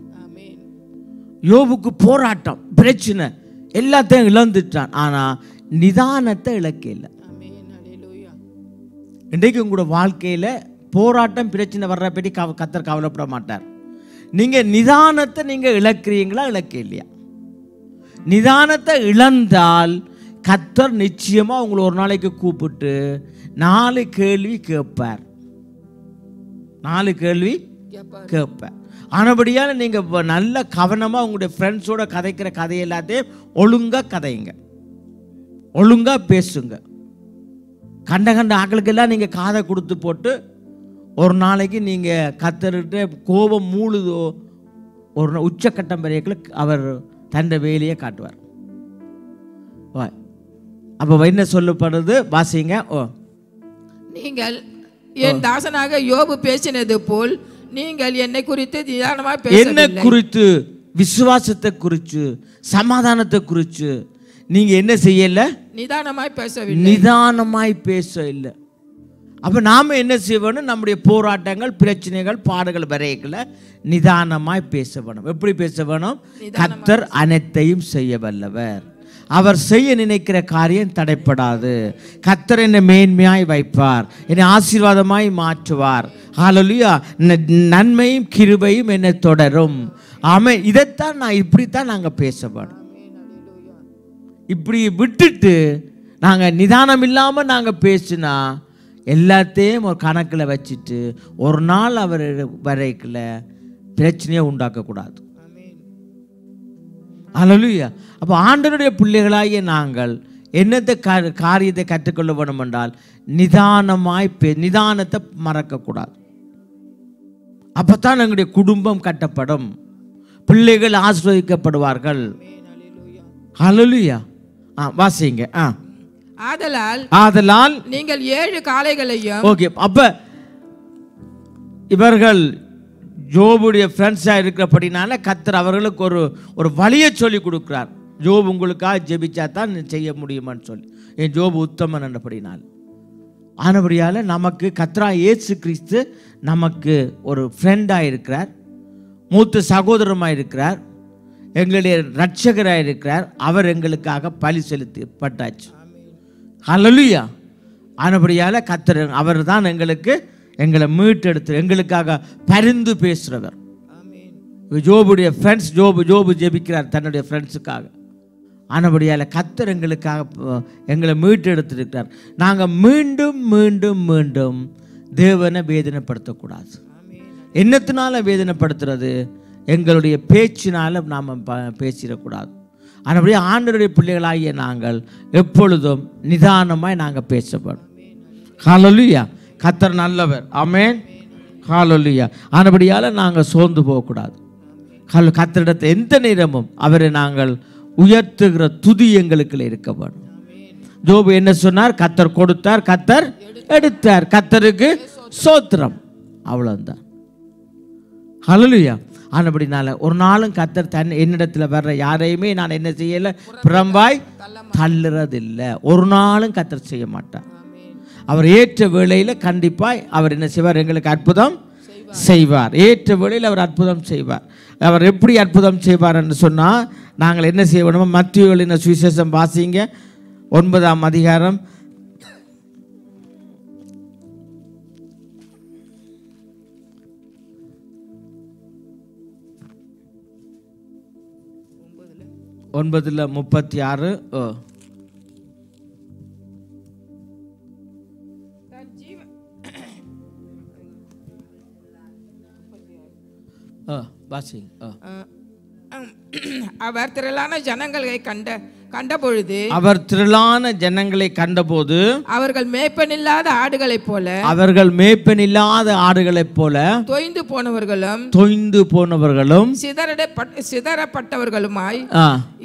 யோபுக்கு போராட்டம், பிரச்சனை, எல்லாத்தையும் இழந்துட்டான், ஆனா நிதானத்தை இழக்க இல்லை. இன்றைக்கு உங்களோட வாழ்க்கையில போராட்டம் பிரச்சனை வர்ற பற்றி கர்த்தர் கவலைப்பட மாட்டார். நீங்க நிதானத்தை நீங்க இழக்கிறீங்களா இழக்க இல்லையா? நிதானத்தை இழந்தால் கர்த்தர் நிச்சயமா உங்களை ஒரு நாளைக்கு கூப்பிட்டு 4 கேள்வி கேட்பார். 4 கேள்வி கேட்பார். ஆனபடியால் நீங்க நல்ல கவனமா உங்களுடைய ஃப்ரெண்ட்ஸோட கதைக்கிற கதை எல்லாத்தையும் ஒழுங்கா கதைங்க, ஒழுங்கா பேசுங்க. கண்ட ஆக்களுக்கெல்லாம் நீங்க காதை கொடுத்து போட்டு ஒரு நாளைக்கு நீங்க கர்த்தர்கிட்ட கோபம் மூழுதோ ஒரு உச்சக்கட்டம் வரைக்கும் அவர் தன் வேலையை காட்டுவார். அப்ப என்ன சொல்லப்படுறது? வாசிங்க. நீங்கள் என் தாசனாக யோபு பேசினது போல் நீங்கள் என்னை குறித்து நிதானமாய் பேசவில்லை. என்ன குறித்து? விசுவாசத்தை குறித்து, சமாதானத்தை குறித்து நீங்க என்ன செய்யல? நிதானமாய் பேசவில்லை. நிதானமாய் பேச இல்லை. அப்ப நாம என்ன செய்யணும்? நம்முடைய போராட்டங்கள், பிரச்சனைகள், பாடுகள் வரைக்கல நிதானமாய் பேச வேணும். எப்படி பேச வேணும்? கர்த்தர் அனைத்தையும் செய்ய வல்லவர், அவர் செய்ய நினைக்கிற காரியம் தடைப்படாது. கர்த்தர் என்னை மேன்மையாய் வைப்பார், என்னை ஆசீர்வாதமாய் மாற்றுவார். ஹல்லேலூயா. நன்மையும் கிருபையும் என்னை தொடரும். ஆமென். இதைத்தான் இப்படித்தான் நாங்க பேச வேணும். இப்படி விட்டுட்டு நாங்க நிதானம் இல்லாம நாங்க பேசினா எல்லாத்தையும் ஒரு கணக்கில் வச்சுட்டு ஒரு நாள் அவர் வரைக்கல பிரச்சனையை உண்டாக்கக்கூடாது. ஹல்லேலூயா. அப்போ ஆண்டவருடைய பிள்ளைகளாகிய நாங்கள் என்னத்தை காரியத்தை கற்றுக்கொள்ள வேண்டும் என்றால் நிதானத்தை மறக்கக்கூடாது. அப்பத்தான் எங்களுடைய குடும்பம் கட்டப்படும், பிள்ளைகள் ஆசீர்வதிக்கப்படுவார்கள். ஹல்லேலூயா. வாசிங்க. ஆதலால் நீங்கள் 7 காளைகளையும். ஓகே. அப்ப இவர்கள் ஜோபுடைய ஃப்ரெண்ட்ஸா இருக்கிறபடினால கர்த்தர் அவர்களுக்கு ஒரு வழியை சொல்லி கொடுக்கிறார். ஜோபு உங்களுக்காக ஜெபிச்சா தான் செய்ய முடியுமான்னு சொல்லி. என் ஜோபு உத்தமன் என்றபடினால். ஆனபடியால் நமக்கு கர்த்தரா இயேசு கிறிஸ்து நமக்கு ஒரு ஃப்ரெண்டாக இருக்கிறார், மூத்த சகோதரமாக இருக்கிறார், எங்களுடைய ரட்சகராக இருக்கிறார். அவர் எங்களுக்காக பலி செலுத்தப்பட்டாச்சு. ஹல்லேலூயா. ஆனபடியால் கர்த்தர் அவர் தான் எங்களை மீட்டெடுத்து எங்களுக்காக பரிந்து பேசுகிறவர். ஜோபுடைய ஃப்ரெண்ட்ஸ், ஜோபு ஜெபிக்கிறார் தன்னுடைய ஃப்ரெண்ட்ஸுக்காக. ஆனபடியால் கர்த்தர் எங்களை மீட்டெடுத்திருக்கிறார். நாங்கள் மீண்டும் மீண்டும் மீண்டும் தேவனை வேதனைப்படுத்தக்கூடாது. என்னத்தினால வேதனைப்படுத்துறது? எங்களுடைய பேச்சினால நாம் பேசிடக்கூடாது. ஆனபடியே ஆண்டவருடைய பிள்ளைகளாகிய நாங்கள் எப்பொழுதும் நிதானமாய் நாங்கள் பேசப்படும். ஹல்லேலூயா. கர்த்தர் நல்லவர். ஆமென். ஹல்லேலூயா. ஆனபடியால் நாங்கள் சோர்ந்து போகக்கூடாது. கர்த்தரிடத்தை எந்த நேரமும் அவரை நாங்கள் உயர்த்துகிற துதி எங்களுக்குள்ள இருக்க வேண்டும். ஜோபு என்ன சொன்னார்? கர்த்தர் கொடுத்தார், கர்த்தர் எடுத்தார், கர்த்தருக்கு ஸ்தோத்திரம். அவ்வளவுதான். ஹல்லேலூயா. ஆனபடினால ஒரு நாளும் கர்த்தர் என்னிடத்தில் வர்ற யாரையுமே நான் என்ன செய்யலை? புறம்பாய் தள்ளுறதில்லை. ஒரு நாளும் கர்த்தர் செய்ய மாட்டார். அவர் ஏற்ற வேளையில் கண்டிப்பாய் அவர் என்ன செய்வார்? எங்களுக்கு அற்புதம் செய்வார். ஏற்ற வேளையில் அவர் அற்புதம் செய்வார். அவர் எப்படி அற்புதம் செய்வார் என்று சொன்னால் நாங்கள் என்ன செய்ய வேணுமோ? மத்தேயு எழுதின சுவிசேஷம் வாசிங்க, 9ஆம் அதிகாரம் 9:36. அவர் திரளான ஜனங்களை கண்டபொழுது அவர்கள் மேய்ப்பனில்லாத ஆடுகளைப் போல தொய்ந்து போனவர்களும் சிதறப்பட்டவர்களுமாய்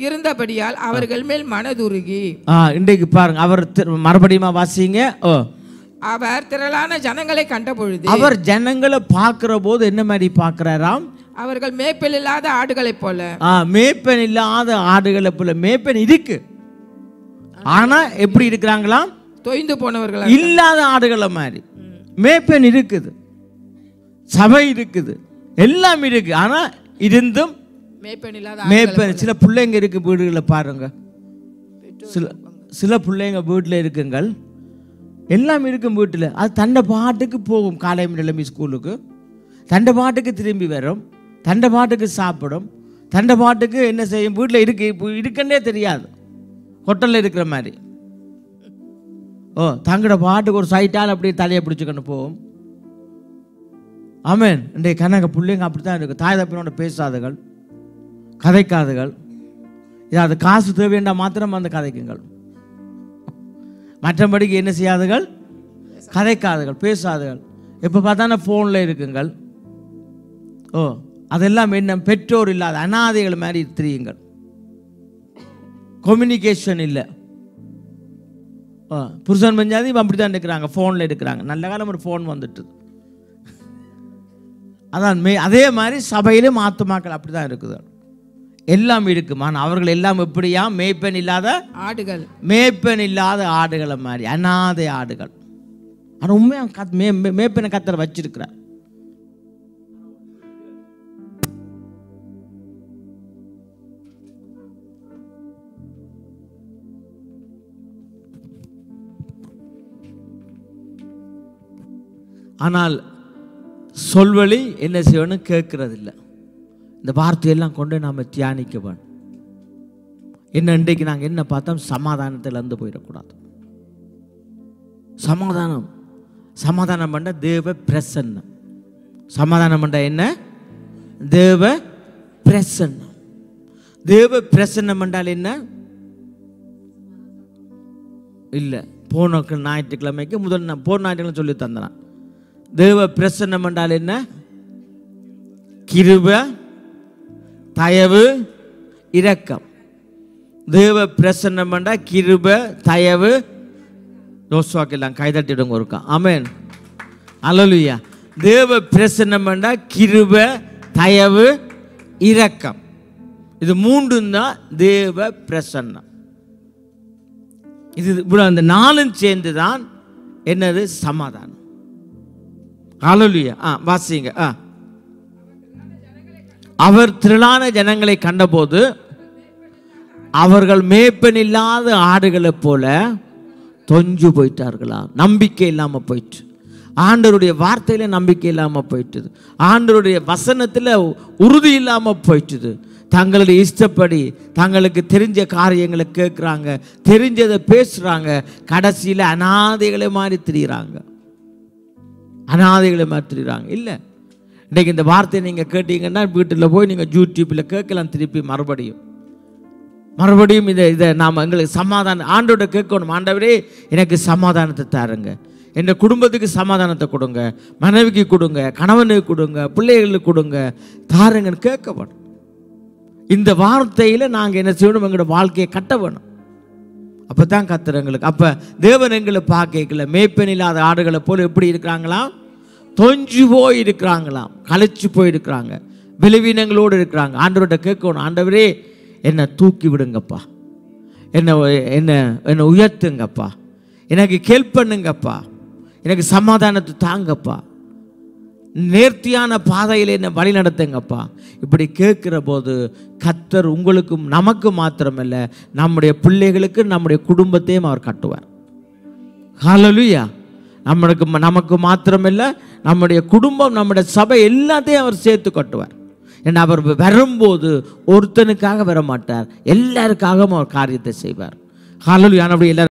இருந்தபடியால் அவர்கள் மேல் மனதுருகி. இன்றைக்கு பாருங்க, அவர் மறுபடியும் வாசிங்க. அவர் திரளான ஜனங்களை கண்டபொழுது, அவர் ஜனங்களை பார்க்கிற போது என்ன மாதிரி பார்க்கிறாராம்? அவர்கள் மேய்ப்பன் இல்லாத ஆடுகளை போல. மேய்ப்பன் இல்லாத ஆடுகளை போல. மேய்ப்பன் இருக்கு, ஆனா எப்படி இருக்கிறாங்களாம்? தொய்ந்து போனவர்கள், இல்லாத ஆடுகளை மாதிரி. மேய்ப்பன் இருக்குது, சபை இருக்குது, எல்லாம் இருக்கு. ஆனா இருந்தும் மேய்ப்பன். சில பிள்ளைங்க இருக்கு வீடுகளில் பாருங்க, சில பிள்ளைங்க வீட்டில் இருக்குங்கள், எல்லாம் இருக்கும் வீட்டில். அது தண்டை பாட்டுக்கு போகும், காலை நிலைமை ஸ்கூலுக்கு தண்டை பாட்டுக்கு திரும்பி வரும், தண்டை பாட்டுக்கு சாப்பிடும், தண்டை பாட்டுக்கு என்ன செய்யும், வீட்டில் இருக்குன்னே தெரியாது, ஹோட்டலில் இருக்கிற மாதிரி. தங்கட பாட்டுக்கு ஒரு சைட்டால் அப்படியே தலையை பிடிச்சிக்கொண்டு போகும். ஆமேன். இன்றைய கணக்கு பிள்ளைங்க அப்படி தான் இருக்கு. தாய் தப்பினோட பேசாதுகள், கதைக்காதுகள். அது காசு தேவையண்டா மாத்திரம் அந்த கதைக்குங்கள், மற்றபடிக்கு என்ன செய்யாதுகள், கதைக்காதுகள், பேசாதுகள். எப்போ பார்த்தான ஃபோனில் இருக்குங்கள். அதெல்லாம் என்ன, பெற்றோர் இல்லாத அனாதைகள் மாதிரி தெரியுங்கள். கம்யூனிகேஷன் இல்லை. புருஷன் பஞ்சாதி அப்படி தான் இருக்கிறாங்க, ஃபோனில் இருக்கிறாங்க. நல்ல காலம் ஒரு ஃபோன் வந்துட்டு. அதான் அதே மாதிரி சபையிலும் ஆத்துமாக்கள் அப்படி தான் இருக்குது. எல்லாம் இருக்குமா, அவர்கள் எல்லாம் எப்படியா, மேய்ப்பன் இல்லாத ஆடுகள், மேய்ப்பன் இல்லாத ஆடுகளை மாதிரி, அனாதை ஆடுகள். ஆனால் உண்மையாக மேய்ப்பனை கத்தரை வச்சிருக்கிறார். ஆனால் சொல்வழி என்ன செய்யணும், கேட்கறது இல்லை. இந்த வார்த்தையெல்லாம் கொண்டு நாம் தியானிக்க வேணும். என்ன இன்றைக்கு நாங்கள் என்ன பார்த்தோம், சமாதானத்தில் இருந்து போயிடக்கூடாது. சமாதானம் பண்ண தேவ பிரசன்னம். சமாதானம் பண்ண என்ன, தேவ பிரசன்னம். தேவ பிரசன்னம் என்றால் என்ன இல்லை, போன ஞாயிற்றுக்கிழமைக்கு முதல் போன ஞாயிற்றுக்கிழமை சொல்லி தந்தான். தேவ பிரசன்னம் என்றால் என்ன, கிருபை, தயவு, இரக்கம். தேவ பிரசன்னம் என்றால் கிருபை, தயவு. யோசுவாக்கெல்லாம் கைதட்டிடுங்க ஒருக்கா, ஆமென், அல்லேலூயா. தேவ பிரசன்னம் என்றால் கிருபை, தயவு, இரக்கம். இது மூன்றும் தான் தேவ பிரசன்னம். இது இந்த நாளும் சேர்ந்து தான் என்னது, சமாதானம். அல்லேலூயா. வாசிங்க. அவர் திரளான ஜனங்களை கண்டபோது அவர்கள் மேய்ப்பன் இல்லாத ஆடுகளைப் போல தொஞ்சு போயிட்டார்களா. நம்பிக்கை இல்லாமல் போயிட்டு, ஆண்டவருடைய வார்த்தையில நம்பிக்கை இல்லாமல் போயிட்டுது, ஆண்டவருடைய வசனத்தில் உறுதி இல்லாமல் போயிட்டுது. தங்களுடைய இஷ்டப்படி தங்களுக்கு தெரிஞ்ச காரியங்களை கேட்குறாங்க, தெரிஞ்சதை பேசுகிறாங்க, கடைசியில் அனாதைகளை மாதிரி திரிகிறாங்க, அனாதைகளை மாதிரி திரிகிறாங்க. இல்லை, இன்றைக்கு இந்த வார்த்தையை நீங்கள் கேட்டீங்கன்னா வீட்டில் போய் நீங்கள் யூடியூப்பில் கேட்கலாம், திருப்பி மறுபடியும் இதை நாம் எங்களுக்கு சமாதானம் ஆண்டோட கேட்கணும். ஆண்டவரே எனக்கு சமாதானத்தை தாருங்க, என் குடும்பத்துக்கு சமாதானத்தை கொடுங்க, மனைவிக்கு கொடுங்க, கணவனுக்கு கொடுங்க, பிள்ளைகளுக்கு கொடுங்க, தாருங்கன்னு கேட்கப்படும். இந்த வார்த்தையில் நாங்கள் என்ன செய்யணும், எங்களோட வாழ்க்கையை கட்ட வேணும். அப்போ தான் கத்துற எங்களுக்கு. அப்போ தேவன் எங்களை பார்க்கல மேய்ப்பன் இல்லாத ஆடுகளை போல் எப்படி இருக்கிறாங்களாம், தொஞ்சு போய் இருக்கிறாங்களாம், களைச்சு போயிருக்கிறாங்க, விளைவினங்களோடு இருக்கிறாங்க. ஆண்டவர்கிட்ட கேட்கணும், ஆண்டவரே என்னை தூக்கி விடுங்கப்பா, என்னை உயர்த்துங்கப்பா, எனக்கு ஹெல்ப் பண்ணுங்கப்பா, எனக்கு சமாதானத்தை தாங்கப்பா, நேர்த்தியான பாதையில் என்னை வழி நடத்துங்கப்பா. இப்படி கேட்குற போது கர்த்தர் உங்களுக்கும் நமக்கு மாத்திரமல்ல, நம்முடைய பிள்ளைகளுக்கு நம்முடைய குடும்பத்தையும் அவர் கட்டுவார். ஹல்லேலூயா. நமக்கு மாத்திரமில்லை, நம்முடைய குடும்பம், நம்முடைய சபை எல்லாத்தையும் அவர் சேர்த்து கட்டுவார். ஏன்னா அவர் வரும்போது ஒருத்தனுக்காக வர மாட்டார், எல்லாருக்காகவும் அவர் காரியத்தை செய்வார். ஹல்லேலூயா. எல்லாரும்